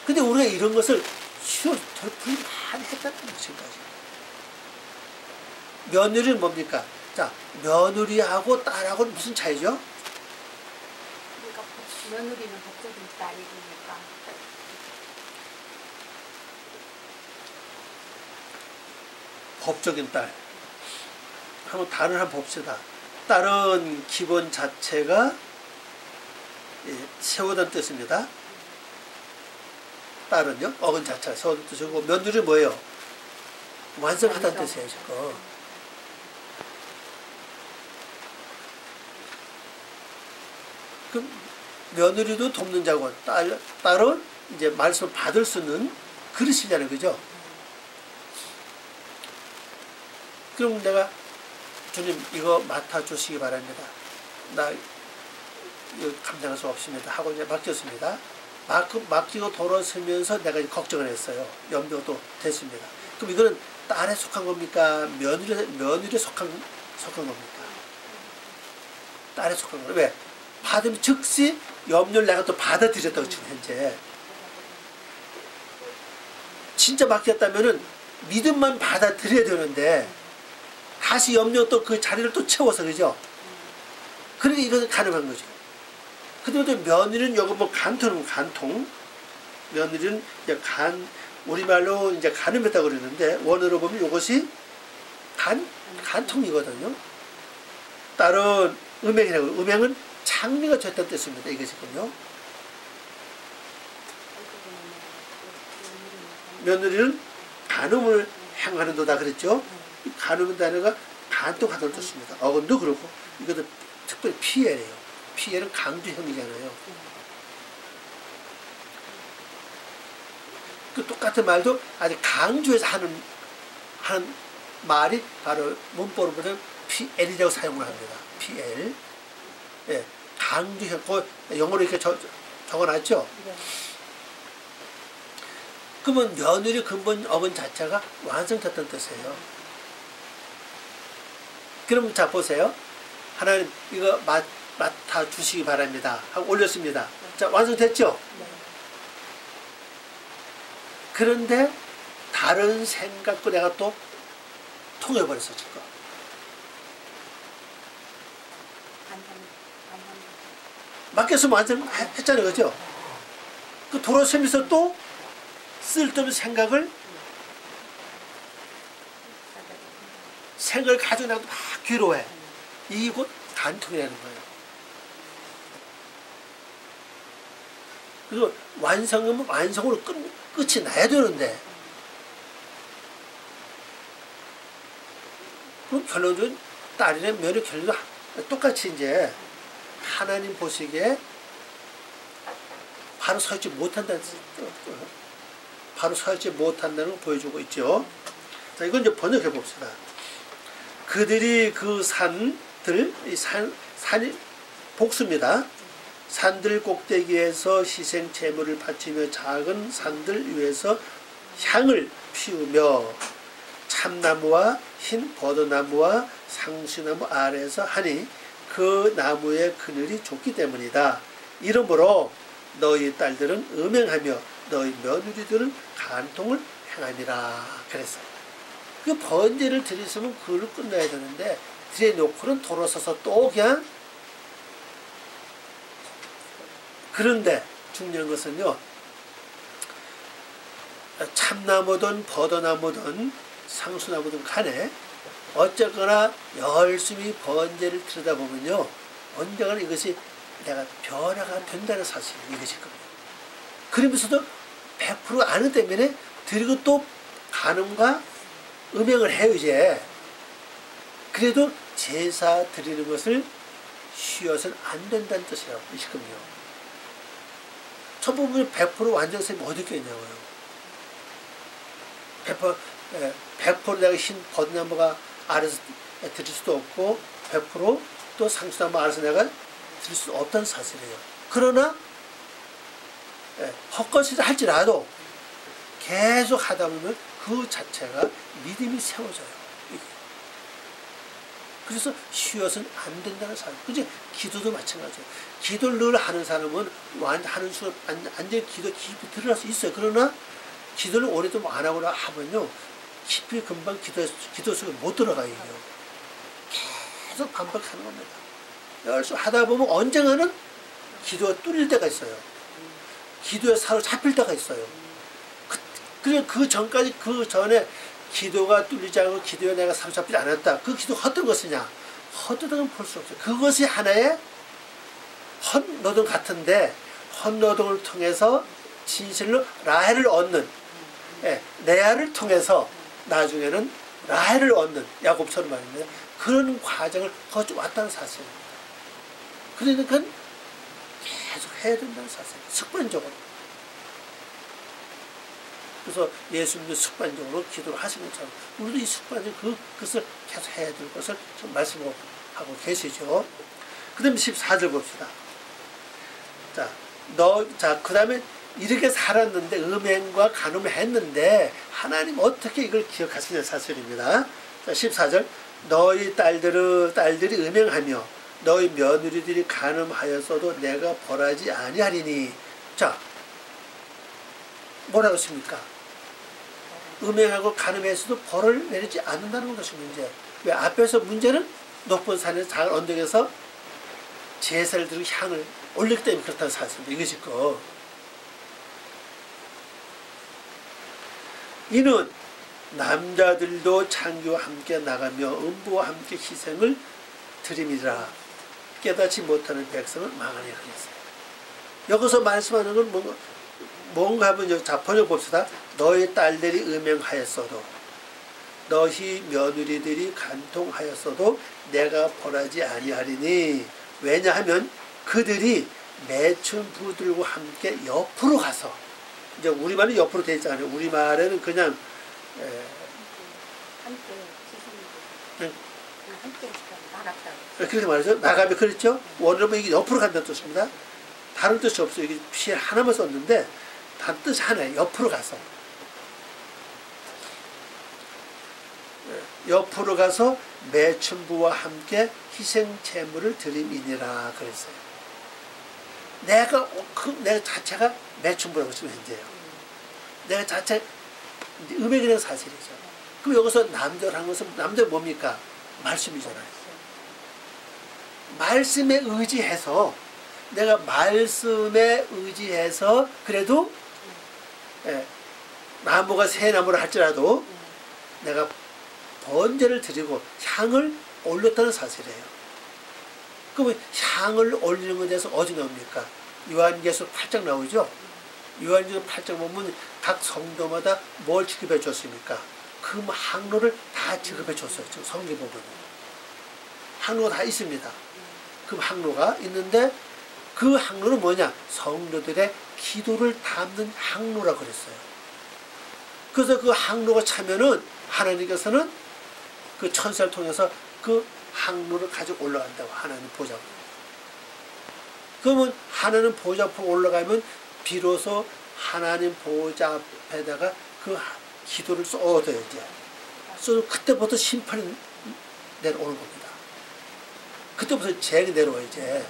근데 우리가 이런 것을 되풀이 많이 했다는 것인가지. 며느리는 뭡니까? 자, 며느리하고 딸하고는 무슨 차이죠? 그러니까 며느리는 법적인 딸이니까. 법적인 딸. 한번 딸을 한번 봅시다. 딸은 기본 자체가 세우다는 뜻입니다. 딸은요, 어근 자체가 세우다는 뜻이고, 며느리는 뭐예요? 완성하다는 뜻이에요, 지금. 그럼 며느리도 돕는 자고, 딸은 이제 말씀을 받을 수 있는 그릇이잖아요, 그죠? 그럼 내가 주님 이거 맡아주시기 바랍니다. 나 이거 감당할 수 없습니다. 하고 이제 맡겼습니다. 맡기고 돌아서면서 내가 걱정을 했어요. 염려도 됐습니다. 그럼 이거는 딸에 속한 겁니까? 며느리에 속한 겁니까? 딸에 속한 거예요. 왜? 받으면 즉시 염려를 내가 또 받아들였다고 지금 현재. 진짜 맡겼다면은 믿음만 받아들여야 되는데 다시 염려 또 그 자리를 또 채워서 그죠? 그러니까 이것은 가능한 거죠. 근데 며느리는 여기 간통. 며느리는 이제 우리말로 이제 간음했다고 그러는데 원어로 보면 이것이 간통이거든요. 딸은 음행이라고. 음행은 창리가 됐다는 뜻입니다. 이것이군요. 며느리는 간음을 행하는 도다 그랬죠. 간음은 단어가 간통하다는 뜻입니다. 어근도 그렇고 이것도 특별히 피해래요. 피해는 강조형이잖아요. 그 똑같은 말도 아주 강조해서 하는 말이 바로 문법으로 보면 PL이라고 사용을 합니다. PL. 예, 강조형. 영어로 이렇게 적어놨죠. 네. 그러면 며느리 근본 어근 자체가 완성됐다는 뜻이에요. 그럼 자 보세요. 하나님 이거 맡아주시기 바랍니다 하고 올렸습니다. 자, 완성됐죠? 그런데 다른 생각도 내가 또 통해버렸어 지금. 맡겼으면 완성했잖아요. 그죠? 그 돌아서면서 또 쓸데없는 생각을 가지고 나도 막 괴로워해. 이게 곧 간통이라는 거예요. 그리고 완성은 완성으로 끝이 나야 되는데, 그럼 결론은 딸이나 며느리 결론도 똑같이 이제 하나님 보시기에 바로 서있지 못한다는 걸 보여주고 있죠. 자, 이건 이제 번역해 봅시다. 그들이 그 산들, 산이 복수입니다. 산들 꼭대기에서 희생 제물을 바치며 작은 산들 위에서 향을 피우며 참나무와 흰 버드나무와 상수나무 아래에서 하니 그 나무의 그늘이 좋기 때문이다. 이러므로 너희 딸들은 음행하며 너희 며느리들은 간통을 행하니라. 그랬어요. 그 번제를 드렸으면 그걸로 끝나야 되는데 드려놓고는 돌아서서 또 그냥. 그런데 중요한 것은요, 참나무든 버드나무든 상수나무든 간에 어쨌거나 열심히 번제를 들여다보면요, 언젠가는 이것이 내가 변화가 된다는 사실이 이것일 겁니다. 그러면서도 100% 아는 때문에 드리고 또 간음과 음행을 해요 이제. 그래도 제사 드리는 것을 쉬어서는 안 된다는 뜻이라고 이실 겁니다. 첫 부분이 100% 완전성이 어디 있겠냐고요. 100% 내가 흰 버드나무가 아래서 드릴 수도 없고 100% 또 상수나무 아래서 내가 드릴 수 없다는 사실이에요. 그러나 헛것을 할지라도 계속 하다 보면 그 자체가 믿음이 세워져요. 그래서 쉬어서는 안 된다는 사람. 그치? 기도도 마찬가지예요. 기도를 늘 하는 사람은 하는 순간 완전히 기도 깊이 들어갈 수 있어요. 그러나 기도를 오래도 안 하거나 하면요, 깊이 금방 기도 속에 못 들어가요. 계속 반복하는 겁니다. 열심히 하다 보면 언젠가는 기도가 뚫릴 때가 있어요. 기도에 사로잡힐 때가 있어요. 그 전까지, 그 전에 기도가 뚫리지 않고 기도에 내가 사로잡히지 않았다. 그 기도가 헛된 것이냐? 헛되다는 볼 수 없어요. 그것이 하나의 헛노동 같은데, 헛노동을 통해서 진실로 라헬을 얻는, 레아를 통해서 나중에는 라헬을 얻는, 야곱처럼 말입니다. 그런 과정을 거쳐 왔다는 사실입니다. 그러니까 계속 해야 된다는 사실. 습관적으로. 그래서 예수님도 습관적으로 기도를 하신 것처럼 우리도 이 습관적으로 그것을 계속 해야 될 것을 좀 말씀하고 계시죠. 그 다음에 14절 봅시다. 그 다음에 이렇게 살았는데 음행과 간음을 했는데 하나님 어떻게 이걸 기억하시냐 사실입니다. 자, 14절 너희 딸들이 음행하며 너희 며느리들이 간음하였어도 내가 벌하지 아니하리니. 자, 뭐라고 했습니까? 음행하고 간음해서도 벌을 내리지 않는다는 것이 문제. 왜? 앞에서 문제는 높은 산에서 작은 언덕에서 제사를 드리고 향을 올리기 때문에 그렇다는 사실입니다. 이것이 거. 이는 남자들도 창교와 함께 나가며 음부와 함께 희생을 드림이라. 깨닫지 못하는 백성은 망하니 하겠어요. 여기서 말씀하는 건 뭔가 하면, 자, 번역 봅시다. 너희 딸들이 음행하였어도 너희 며느리들이 간통하였어도 내가 벌하지 아니하리니. 왜냐하면 그들이 매춘 부들과 함께 옆으로 가서, 이제 우리말은 옆으로 되어 있잖아요. 우리말에는 그냥 함께 나갔다. 그렇게 말하죠. 나가면 그렇죠. 원어는 이게 옆으로 간다는 뜻입니다. 다른 뜻이 없어요. 이게 피 하나만 썼는데 다른 뜻이 하나예요. 옆으로 가서. 옆으로 가서 매춘부와 함께 희생 제물을 드림이니라 그랬어요. 내가 자체가 매춘부라고 쓰면 된대요. 내가 자체 음행이라는 사실이죠. 그럼 여기서 남들한 것은 남들 뭡니까? 말씀이잖아요. 말씀에 의지해서 내가 말씀에 의지해서 그래도 나무가 새 나무를 할지라도 내가 번제를 드리고 향을 올렸다는 사실이에요. 그러면 향을 올리는 것에 대해서 어디 나옵니까? 요한계시록 8장 나오죠. 요한계시록 8장 보면 각 성도마다 뭘 지급해 줬습니까? 그 항로를 다 지급해 줬어요. 성경 보면 항로가 다 있습니다. 그 항로가 있는데 그 항로는 뭐냐? 성도들의 기도를 담는 항로라고 그랬어요. 그래서 그 항로가 차면은 하나님께서는 그 천사를 통해서 그 항로를 가지고 올라간다고. 하나님 보좌 앞으로. 그러면 하나님 보좌 앞으로 올라가면 비로소 하나님 보좌 앞에다가 그 기도를 쏟아요. 이제 쏟아 그때부터 심판이 내려오는 겁니다. 그때부터 재앙이 내려와요. 이제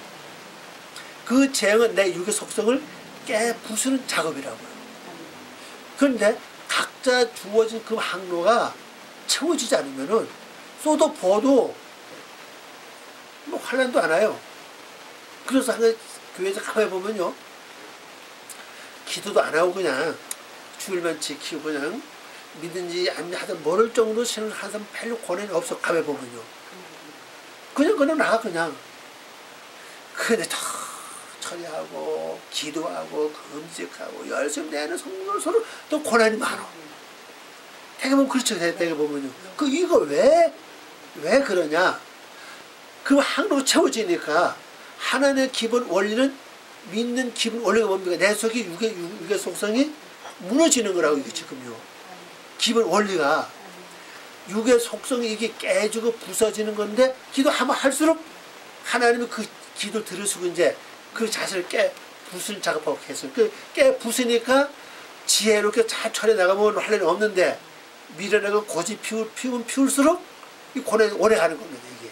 그 재앙은 내 육의 속성을 깨부수는 작업이라고요. 그런데 각자 주어진 그 항로가 채워지지 않으면은 쏟아 부어도 뭐 환란도 안 와요. 그래서 한 교회에서 가만히 보면요, 기도도 안 하고 그냥 주일만 지키고 그냥 믿든지 안 하든 모를 정도 신을 하든 별로 권한이 없어. 가만히 보면요, 그냥 나가 그냥. 근데 더 처리하고 기도하고 금식하고 열심히 내는 성도들 서로 또 권한이 많아. 대개 보면 그렇죠. 대개 보면요. 이거 왜 그러냐? 그 항로 채워지니까 하나님의 기본 원리는, 믿는 기본 원리가 뭡니까? 내 속에 육의 속성이 무너지는 거라고. 이게 지금요. 기본 원리가 육의 속성이 이게 깨지고 부서지는 건데, 기도하면 할수록 하나님이 그 기도 들으시고 이제 그 자신을 부수는 작업하고 계세요. 부수니까 지혜롭게 잘 처리 나가면 할 일은 없는데, 미련하고 고집 피우면 피울수록 이 고난이 오래 가는 겁니다. 이게.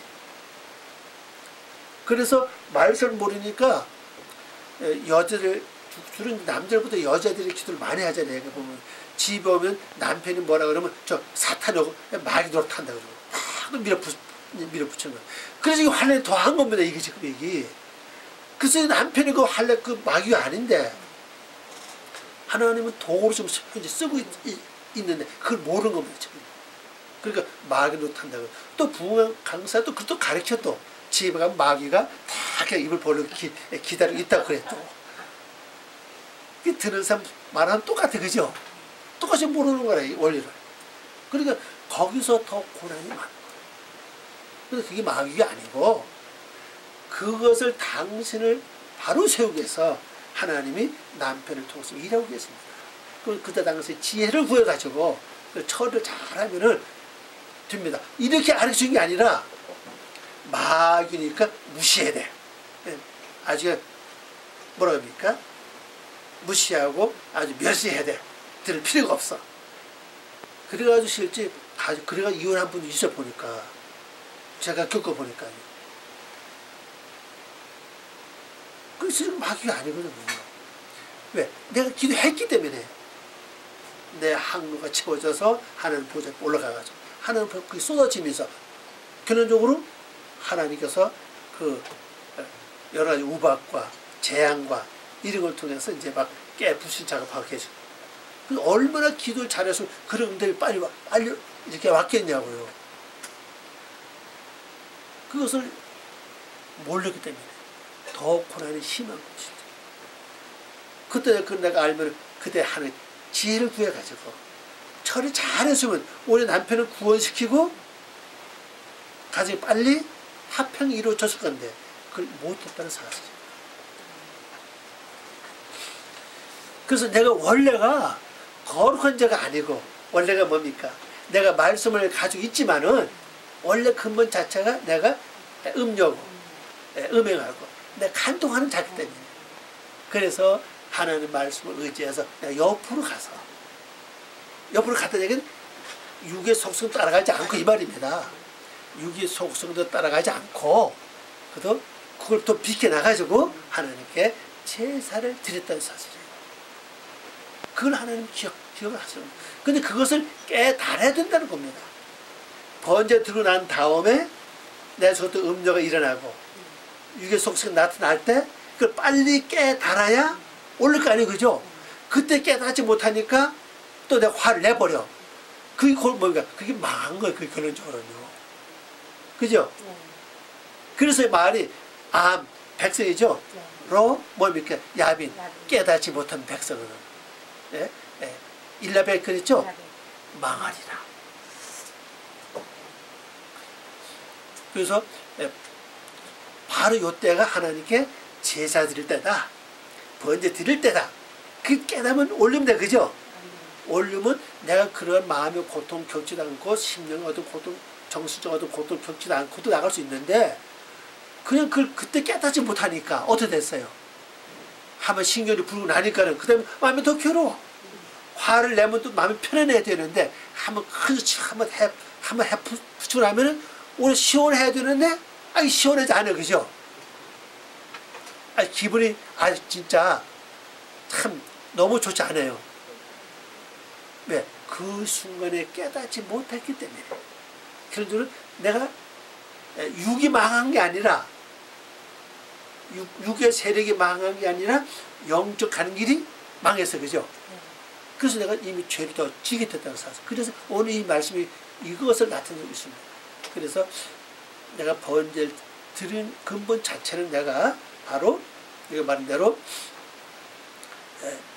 그래서 말씀을 모르니까 여자들, 주로 남들보다 여자들이 기도를 많이 하잖아요. 보면 집에 오면 남편이 뭐라 그러면 저 사탄하고 마귀 노릇한다 그러고 막 밀어붙이는 거예요. 그래서 이 환란이 더한 겁니다. 이게 지금 이게. 그래서 남편이 그 환란 그 마귀가 아닌데, 하나님은 도구로 좀 현재 쓰고 있는데 그걸 모르는 겁니다. 지금. 그러니까 마귀 노릇한다고. 또 부흥 강사도 그것도 가르쳐. 또 집에 가면 마귀가 다 그냥 입을 벌리고 기다리고 있다고 그래. 또 듣는 사람 말하면 똑같아. 그죠? 똑같이 모르는 거라, 이 원리를. 그러니까 거기서 더 고난이 많은 거예요. 그래서 그게 마귀가 아니고, 그것을 당신을 바로 세우기 위해서 하나님이 남편을 통해서 일하고 계십니다. 그때 당시에 지혜를 구해가지고 처리를 잘하면은 됩니다. 이렇게 가르치는 게 아니라 마귀니까 무시해야 돼. 아주 뭐라 합니까? 무시하고 아주 멸시해야 돼. 들을 필요가 없어. 그래가지고 실제 그래가 이혼한 분이 있어 보니까, 제가 겪어보니까요. 그래서 마귀가 아니거든요. 왜? 내가 기도했기 때문에 내 항로가 채워져서 하나님 보좌에 올라가가지고 하나님 그게 쏟아지면서 결론적으로 하나님께서 그 여러 가지 우박과 재앙과 이런 걸 통해서 이제 막 깨부신 작업하고 계시고, 얼마나 기도를 잘해서 그런 응답이 빨리 이렇게 왔겠냐고요. 그것을 모르기 때문에 더 고난이 심한 것이죠. 그때 내가 알면 그때 하는 지혜를 구해가지고 처리 잘했으면 우리 남편을 구원시키고 가장 빨리 합평이 이루어졌을 건데 그걸 못했다는 사실이죠. 그래서 내가 원래가 거룩한 자가 아니고, 원래가 뭡니까? 내가 말씀을 가지고 있지만은 원래 근본 자체가 내가 음녀고 음행하고 내가 간통하는 자기 때문에, 그래서 하나님 말씀을 의지해서 내가 옆으로 갔다 얘기는 육의 속성 따라가지 않고 이 말입니다. 육의 속성도 따라가지 않고 그래도 그걸 또 비켜나가지고 하나님께 제사를 드렸다는 사실이에요. 그걸 하나님 기억을 하시는 거예요. 근데 그것을 깨달아야 된다는 겁니다. 번제 들고 난 다음에 내 속도 음료가 일어나고 육의 속성이 나타날 때 그걸 빨리 깨달아야 올릴 거 아니에요. 그죠? 그때 깨닫지 못하니까 또 내가 화를 내버려. 그게 뭔가 그게 망한 거예요. 그게 결론적으로는요. 그죠? 그래서 말이 백성이죠. 로 뭡니까? 야빈. 깨닫지 못한 백성은 예? 예. 일라벨 그랬죠? 망하리라. 그래서 바로 요때가 하나님께 제사 드릴 때다. 번제 드릴 때다. 그 깨달으면 올리면 돼. 그죠? 올리면 내가 그런 마음의 고통 겪지도 않고 심령의 어떤 고통, 정신적 어떤 고통 겪지도 않고도 나갈 수 있는데 그냥 그때 깨닫지 못하니까 어떻게 됐어요? 한번 신경이 부르고 나니까는 그 다음에 마음이 더 괴로워. 화를 내면 또 마음이 편안해야 되는데 한번 붙이고 나면은 오늘 시원해야 되는데 시원하지 않아요. 그죠? 기분이 진짜 참 너무 좋지 않아요. 왜? 그 순간에 깨닫지 못했기 때문에. 그런 줄은 내가 육이 망한 게 아니라 육의 세력이 망한 게 아니라 영적 가는 길이 망했어. 그죠? 그래서 내가 이미 죄를 더 지게 됐다고 사실. 그래서 오늘 이 말씀이 이것을 나타내고 있습니다. 그래서 내가 번제를 드린 근본 자체는 내가 바로 이거 말한 대로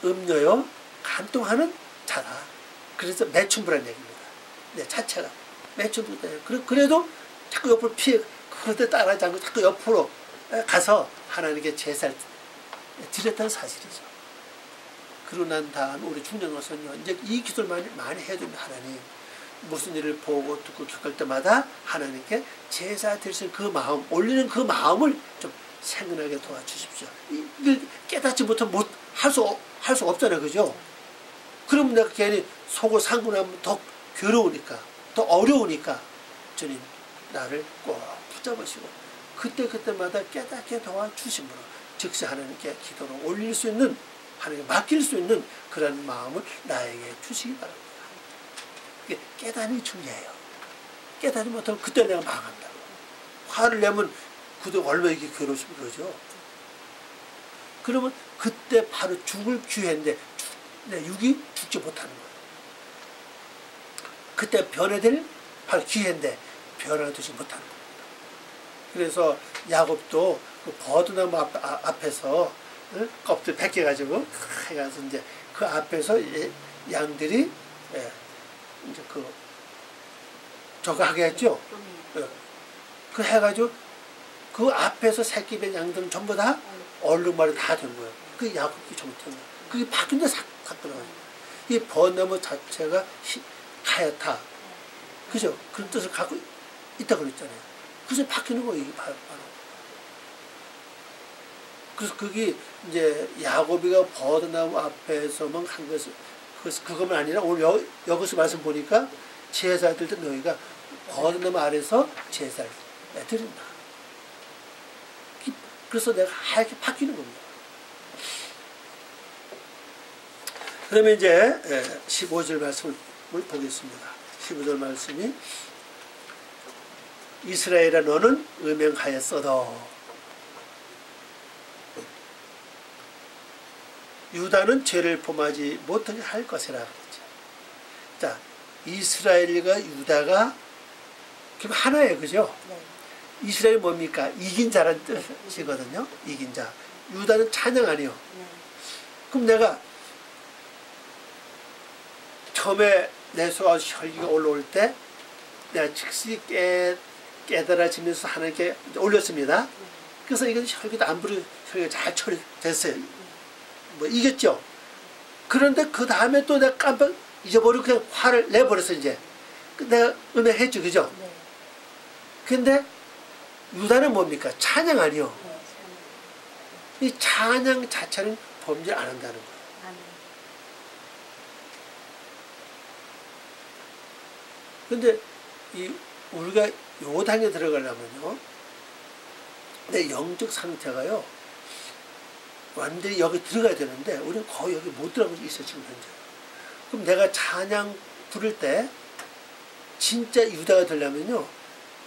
음료요 간통하는 자다. 그래서 매춘부라는 얘기입니다. 내 자체가 매춘부다. 그래도 자꾸 옆으로 피해 그런데 따라하지 않고 자꾸 옆으로 가서 하나님께 제사를 드렸다는 사실이죠. 그러고 난 다음 우리 중년으로서는요 이제 이 기도를 많이 해야 됩니다. 하나님 무슨 일을 보고 듣고 겪을 때마다 하나님께 제사 드리는 그 마음, 올리는 그 마음을 좀 생각나게 도와주십시오. 이걸 깨닫지 못하면 할 수 없잖아요. 그죠? 그러면 내가 괜히 속을 상분하면 더 괴로우니까, 더 어려우니까 주님 나를 꼭 붙잡으시고 그때마다 깨닫게 도와주심으로 즉시 하나님께 기도로 올릴 수 있는, 하나님께 맡길 수 있는 그런 마음을 나에게 주시기 바랍니다. 깨달음이 중요해요. 깨달지 못하면 그때 내가 망한다고. 화를 내면 그때 얼마나 이게 괴로우시면 그러죠. 그러면 그때 바로 죽을 기회인데 내 육이 죽지 못하는 거예요. 그때 변해될 바로 기회인데 변화되지 못하는 겁니다. 그래서 야곱도 그 버드나무 앞에서 껍질 벗겨가지고 해가지고 이제 그 앞에서 양들이 이제 저거 하게 했죠. 그 해가지고 그 앞에서 새끼 된 양들은 전부 다 얼룩말이 다 된 거예요. 그 야곱이 잘못한 거예요. 그게 바뀐 데 사건이에요. 이 버나무 자체가 하얗다. 그죠? 그런 뜻을 갖고 있다고 그랬잖아요. 그래서 바뀌는 거예요. 이게 바로. 그래서 그게 이제 야곱이가 버드나무 앞에서만 한 것을, 그것만 아니라 오늘 여기서 말씀 보니까 제사 드릴 때 너희가 버드나무 아래서 제사를 드린다. 그래서 내가 하얗게 바뀌는 겁니다. 그러면 이제 15절 말씀을 보겠습니다. 15절 말씀이 이스라엘아 너는 음행하였어도 유다는 죄를 범하지 못하게 할 것이라 그랬죠. 자, 이스라엘과 유다가 그럼 하나예요. 그죠? 네. 이스라엘이 뭡니까? 이긴 자라는 뜻이거든요. 이긴 자. 유다는 찬양 아니요. 네. 그럼 내가 처음에 내 속에 혈기가 올라올 때 내가 즉시 깨달아지면서 하나님께 올렸습니다. 그래서 이건 혈기도 안 부르고 혈기가 잘 처리됐어요. 뭐 이겼죠. 그런데 그 다음에 또 내가 깜빡 잊어버리고 그냥 화를 내버렸어. 이제 내가 은혜했죠. 그죠? 네. 근데 유다는 뭡니까? 찬양 아니요. 네. 이 찬양 자체는 범죄를 안 한다는 거예요. 근데 우리가 요 단계에 들어가려면요, 내 영적 상태가요 완전히 여기 들어가야 되는데 우리는 거의 여기 못 들어가고 있어요 지금 현재. 그럼 내가 찬양 부를 때 진짜 유다가 되려면요,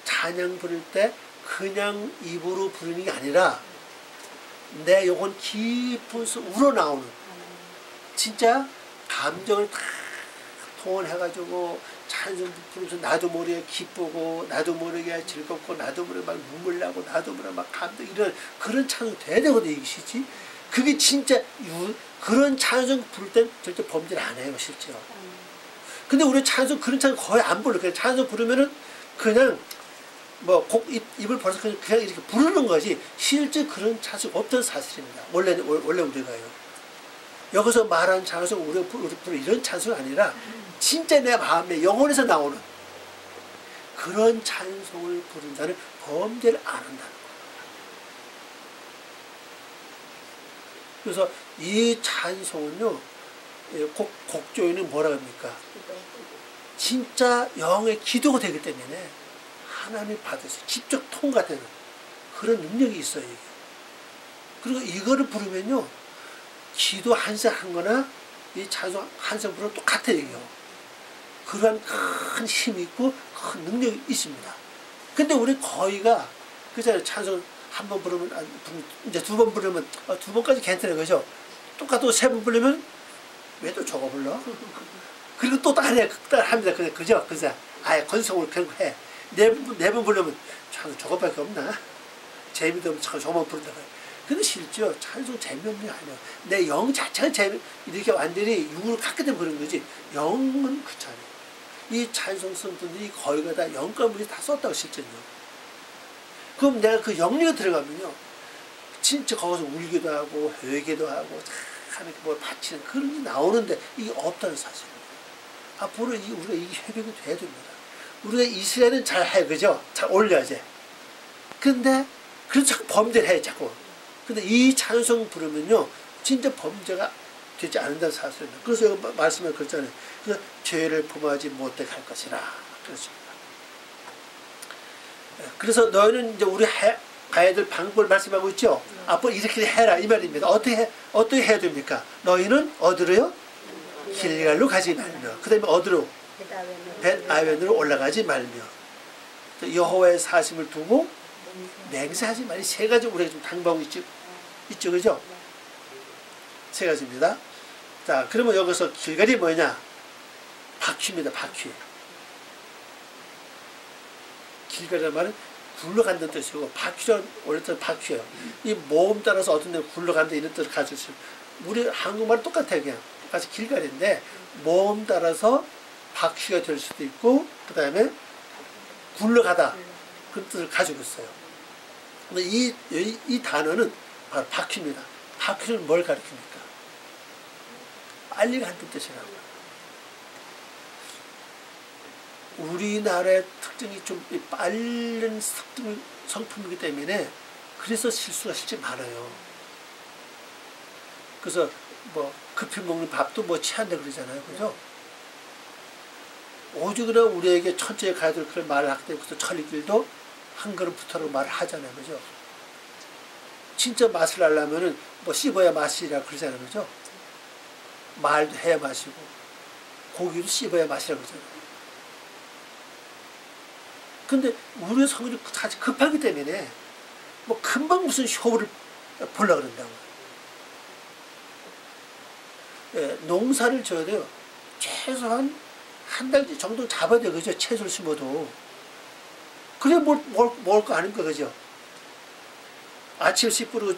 찬양 부를 때 그냥 입으로 부르는 게 아니라 내 영혼 깊은 우러나오는, 진짜 감정을 다 동원해가지고 찬송 부르면서 나도 모르게 기쁘고 나도 모르게 즐겁고 나도 모르게 막 눈물 나고 나도 모르게 막 감동, 이런 그런 찬송 돼야 되거든 이것이지. 그게 진짜 그런 찬송 부를 땐 절대 범죄를 안 해요 실제로. 근데 우리 찬송 그런 찬송 거의 안 불러. 그냥 찬송 부르면은 그냥 뭐 입을 벌써 그냥 이렇게 부르는 거지 실제 그런 찬송 없던 사실입니다. 원래 우리가요. 여기서 말하는 찬송 우리가 부르는 이런 찬송이 아니라 진짜 내 마음에 영혼에서 나오는 그런 찬송을 부른 자는 범죄를 안 한다는 거예요. 그래서 이 찬송은요, 곡조에는 뭐라 합니까? 진짜 영의 기도가 되기 때문에 하나님이 받으세요. 직접 통과되는 그런 능력이 있어요. 이게. 그리고 이거를 부르면요, 기도 한 세 한 거나 이 찬송 한 세 부르면 똑같아요. 이게. 그러한 큰 힘이 있고 큰 능력이 있습니다. 근데 우리 거의가 그잖아요. 찬송 한 번 부르면, 이제 두 번 부르면, 두 번까지 괜찮아요. 그죠? 똑같고 세 번 부르면 왜 또 저거 불러? 그리고 또 다른 합니다. 그죠? 그래서 아예 건성으로 그런 거 해. 네 번 부르면 저것밖에 없나? 재미도 없고 저만 부른다고 해. 근데 실제 찬송 재미없는 게 아니야. 내 영 자체가 이렇게 완전히 육을 갖게 되면 그런 거지. 영은 그렇잖아요. 이 찬송 쓴 분들이 거의가 다 영감을 다 썼다고 실제는요. 그럼 내가 그 영리가 들어가면요, 진짜 거기서 울기도 하고 회개도 하고 하나님께 뭘 바치는 그런 게 나오는데 이게 없다는 사실입니다. 앞으로 우리가 이 회개가 돼야 됩니다. 우리가 이스라엘은 잘 해, 그죠? 잘 올려야지. 근데 그래서 자꾸 범죄를 해 자꾸. 근데 이 찬송 부르면요 진짜 범죄가 되지 않는다는 사실입니다. 그래서 여기 말씀에 그랬잖아요. 그래서 죄를 범하지 못하게 할 것이라 그렇습니다. 그래서 너희는 이제 우리 가야 될 방법을 말씀하고 있죠. 앞으로 이렇게 해라 이 말입니다. 어떻게 해야 됩니까? 너희는 어디로요? 길갈로 가지 말며, 그 다음에 어디로? 벳아웬으로 올라가지 말며, 여호와의 사심을 두고 맹세하지 말이 세 가지 우리가 좀 당부하고 있죠, 그죠? 세 가지입니다. 자, 그러면 여기서 길갈이 뭐냐? 바퀴입니다, 바퀴. 길갈이라는 말은 굴러간다는 뜻이고, 바퀴는 원래 뜻은 바퀴예요. 이 모음 따라서 어떤 데 굴러간다 이런 뜻을 가지고 있어요. 우리 한국말은 똑같아요. 그냥 똑같이 길갈인데 모음 따라서 바퀴가 될 수도 있고, 그 다음에 굴러가다 그런 뜻을 가지고 있어요. 근데 이 단어는 바로 바퀴입니다. 바퀴는 뭘 가리킵니까? 빨리 가는 뜻이라고요. 우리나라의 특징이 좀 빠른 성품이기 때문에 그래서 실수가 실제 많아요. 그래서 뭐 급히 먹는 밥도 뭐 취한다 그러잖아요, 그죠? 오죽이나 우리에게 천천히 가야 될 그런 말을 하기 때문에 천리길도 한 그릇부터라고 말을 하잖아요, 그죠? 진짜 맛을 알려면은 뭐 씹어야 맛이라 그러잖아요, 그죠? 말도 해야 맛이고 고기도 씹어야 맛이라 그러잖아요. 근데 우리의 성질이 아주 급하기 때문에 뭐 금방 무슨 효를 보려고 그런다고. 예, 농사를 져야 돼요. 최소한 한 달 정도 잡아야 돼요, 그죠? 채소를 심어도. 그래 먹을 거 아닙니까, 그죠? 아침 10분으로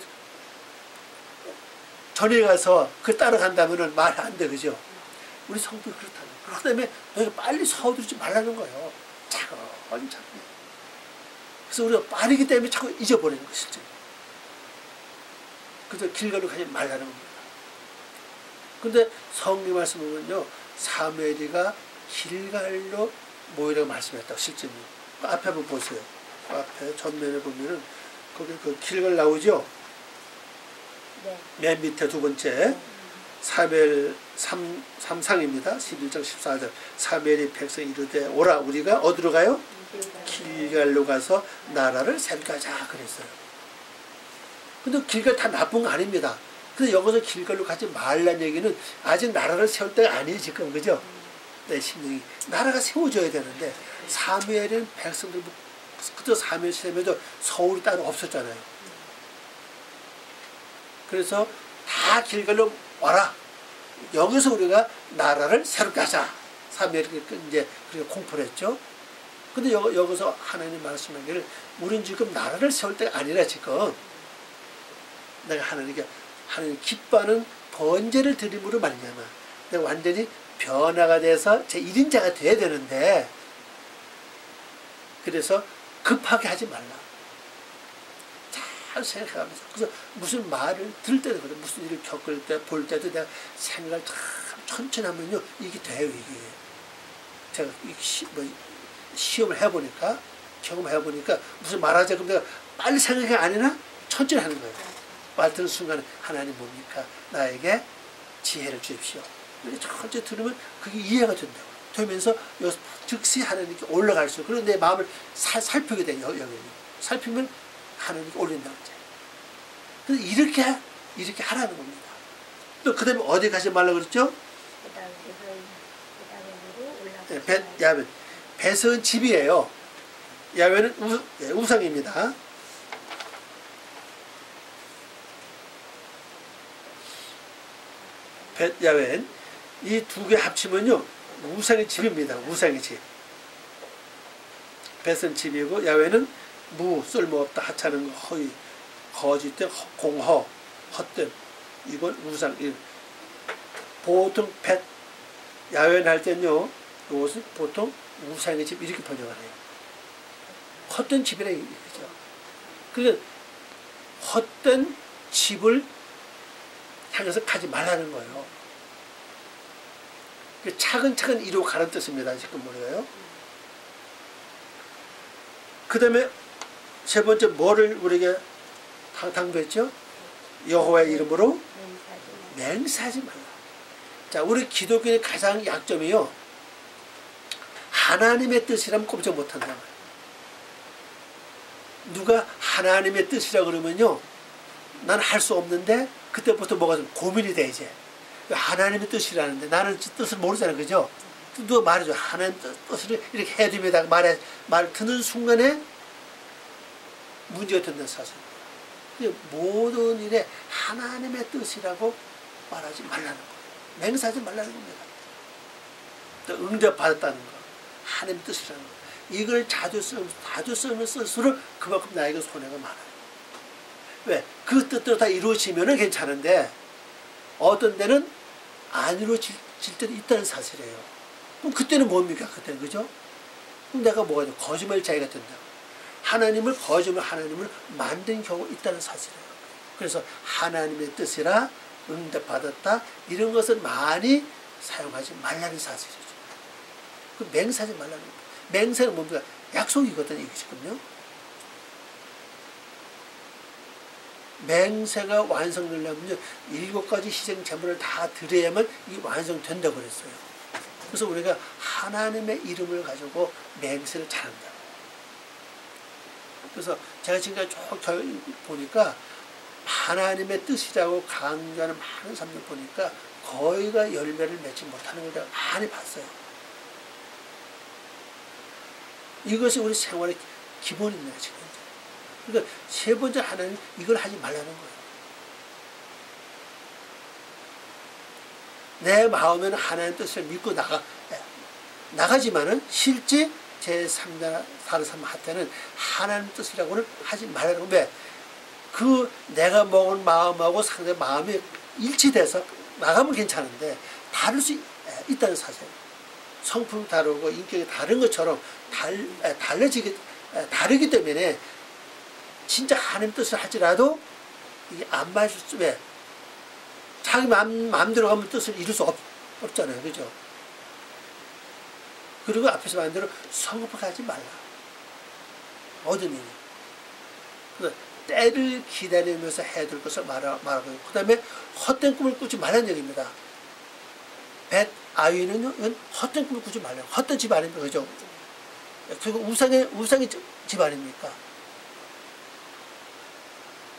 전에 가서 그 따라간다면은 말이 안 돼, 그죠? 우리 성격이 그렇다는 거예요. 그렇기 때문에 너희가 빨리 서두르지 말라는 거예요. 차근차근. 그래서 우리가 빠르기 때문에 자꾸 잊어버리는 것이죠. 실제. 그래서 길갈로 가지 말라는 겁니다. 근데 성경 말씀 보면요, 사무엘이가 길갈로 모이라고 말씀했다고 실제로. 앞에 한번 보세요. 앞에 전면에 보면은 거기 그 길갈 나오죠. 네. 맨 밑에 두 번째. 사무엘 3상입니다. 11장 14절. 사무엘이 백성 이르되 오라 우리가 어디로 가요? 길갈로 가서 나라를 세울까 하자 그랬어요. 근데 길갈 다 나쁜 거 아닙니다. 근데 여기서 길갈로 가지 말란 얘기는 아직 나라를 세울 때가 아니에요 지금. 그죠? 내 심령이 나라가 세워져야 되는데 사무엘은 백성들 그때 사무엘 시대에도 서울이 따로 없었잖아요. 그래서 다 길갈로 와라. 여기서 우리가 나라를 새롭게 하자. 사무엘이 이제 그렇게 공포를 했죠. 근데 여기서 하나님 말씀하기를 우리는 지금 나라를 세울 때가 아니라 지금 내가 하나님 기뻐하는 번제를 드림으로 말미암아 내가 완전히 변화가 돼서 제 1인자가 돼야 되는데 그래서 급하게 하지 말라. 잘 생각하면서 그래서 무슨 말을 들을 때도 그래. 무슨 일을 겪을 때 볼 때도 내가 생각을 참 천천히 하면요 이게 돼요. 이게 제가 시험을 해보니까 경험해보니까 무슨 말하자 그럼 내가 빨리 생각이 아니나 천천히 하는 거예요. 말 듣는 순간에 하나님 뭡니까? 나에게 지혜를 주십시오. 이렇게 천천히 들으면 그게 이해가 된다고. 되면서 즉시 하나님께 올라갈수록 그런데 내 마음을 살피게 돼요. 여기 살피면 하나님께 올린다고 하죠. 그래서 이렇게 하라는 겁니다. 또 그 다음에 어디 가지 말라고 그랬죠? 야훼. 벳은 집이에요. 야훼는 우상입니다. 벳 야훼는 이 두 개 합치면요 우상의 집입니다. 우상의 집. 벳은 집이고 야훼는 쓸모없다 하찮은 거 허위 거짓된 공허 헛됨 이건 우상. 보통 벳 야훼는 할 때는요 이것은 보통 우상의 집 이렇게 번역을 해요. 헛된 집이라 얘기죠. 그러니까 헛된 집을 향해서 가지 말라는 거예요. 차근차근 이루어 가는 뜻입니다. 지금 뭐예요? 그 다음에 세 번째 뭐를 우리에게 당부했죠? 여호와의 이름으로 맹세하지 말라. 자, 우리 기독교의 가장 약점이요. 하나님의 뜻이라면 꼼짝 못한다. 누가 하나님의 뜻이라 그러면요. 난 할 수 없는데 그때부터 뭐가 좀 고민이 돼 이제. 하나님의 뜻이라는데 나는 뜻을 모르잖아요. 그죠? 누가 말해줘. 하나님 뜻을 이렇게 해야 됩니다. 말 듣는 순간에 문제가 된다는 사실. 모든 일에 하나님의 뜻이라고 말하지 말라는 거예요. 맹세하지 말라는 겁니다. 또 응답받았다는 거. 하나님의 뜻이라는 거. 이걸 자주 쓰면 쓸수록 그만큼 나에게 손해가 많아요. 왜? 그 뜻대로 다 이루어지면 괜찮은데 어떤 데는 안 이루어질 때도 있다는 사실이에요. 그럼 그때는 뭡니까? 그때는 그죠? 그럼 내가 뭐가 돼? 거짓말자기가 된다. 하나님을 만든 경우 있다는 사실이에요. 그래서 하나님의 뜻이라 응답받았다 이런 것을 많이 사용하지 말라는 사실이죠. 그 맹세하지 말라는 겁니다. 맹세는 뭡니까? 약속이거든요. 이게 지금요. 맹세가 완성되려면요 7가지 희생 제물을 다 드려야만 이 완성된다고 그랬어요. 그래서 우리가 하나님의 이름을 가지고 맹세를 잘한다. 그래서 제가 지금까지 쭉 보니까 하나님의 뜻이라고 강조하는 많은 사람들 보니까 거의가 열매를 맺지 못하는 걸 제가 많이 봤어요. 이것이 우리 생활의 기본입니다. 지금. 그러니까 세 번째 하나님 이걸 하지 말라는 거예요. 내 마음에는 하나님 뜻을 믿고 나가지만은 실제 제3자 다른 사람 한테는 하나님 뜻이라고는 하지 말라는 거예요. 왜? 그 내가 먹은 마음하고 상대 마음이 일치돼서 나가면 괜찮은데 다를 수 있다는 사실. 성품이 다르고 인격이 다른 것처럼 다르기 때문에 진짜 하나님 뜻을 할지라도 이게 안 맞을 수, 왜? 자기 마음대로 가면 뜻을 이룰 수 없잖아요. 그죠? 그리고 앞에서 말한 대로 성급하게 하지 말라. 어떤 일이. 때를 기다리면서 해야 될 것을 말하고 있고, 그 다음에 헛된 꿈을 꾸지 말라는 얘기입니다. 벳 아위는 헛된 꿈을 꾸지 말라요. 헛된 집 아닙니까? 그죠? 그리고 우상의 집 아닙니까?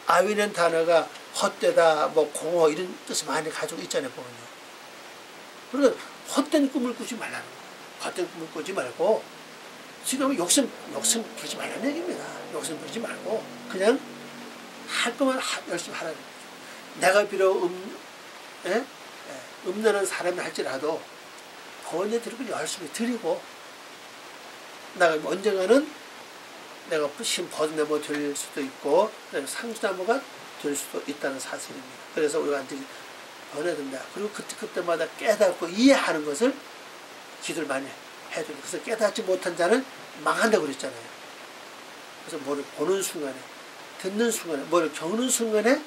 아위는 단어가 헛되다, 뭐 공허 이런 뜻을 많이 가지고 있잖아요, 보면요. 그러니까 헛된 꿈을 꾸지 말라는 거예요. 헛된 꿈을 꾸지 말고, 지금 욕심 부리지 말라는 얘기입니다. 욕심 부리지 말고 그냥 할 거면 열심히 하라는 거죠. 내가 비록 음란한 사람이 할지라도 번제 드리고 열심히 드리고, 내가 언젠가는 내가 신 버드나무 될 수도 있고 상주나무가 될 수도 있다는 사실입니다. 그래서 우리가 완전히 번해야 된다. 그리고 그때마다 깨닫고 이해하는 것을 기도를 많이 해야 됩니다. 그래서 깨닫지 못한 자는 망한다고 그랬잖아요. 그래서 뭐를 보는 순간에, 듣는 순간에, 뭐를 겪는 순간에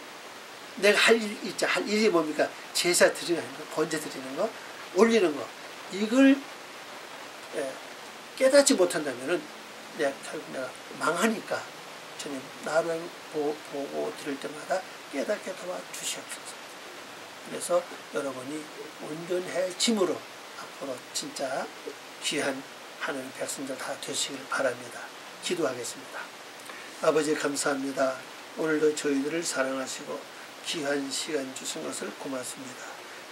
내가 할 일이 있자. 할 일이 뭡니까? 제사 드리는 거, 번제 드리는 거, 올리는 거. 이걸 깨닫지 못한다면은 결국 내가 망하니까 주님 나를 보고 들을 때마다 깨닫게 도와주시옵소서. 그래서 여러분이 온전해짐으로 앞으로 진짜 귀한 하나님 백성들 다 되시길 바랍니다. 기도하겠습니다. 아버지 감사합니다. 오늘도 저희들을 사랑하시고 귀한 시간 주신 것을 고맙습니다.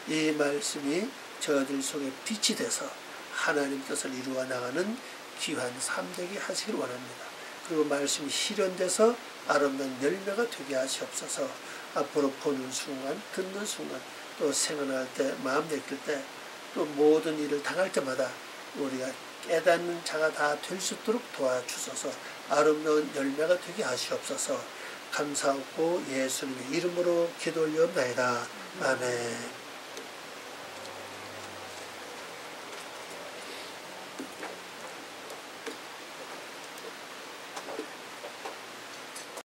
이 말씀이 저희들 속에 빛이 돼서 하나님 뜻을 이루어 나가는 귀한 삶 되게 하시길 원합니다. 그리고 말씀이 실현돼서 아름다운 열매가 되게 하시옵소서. 앞으로 보는 순간, 듣는 순간, 또 생각할 때, 마음 내킬 때, 또 모든 일을 당할 때마다 우리가 깨닫는 자가 다 될 수 있도록 도와주소서. 아름다운 열매가 되게 하시옵소서. 감사하고 예수님의 이름으로 기도 올려옵나이다. 아멘.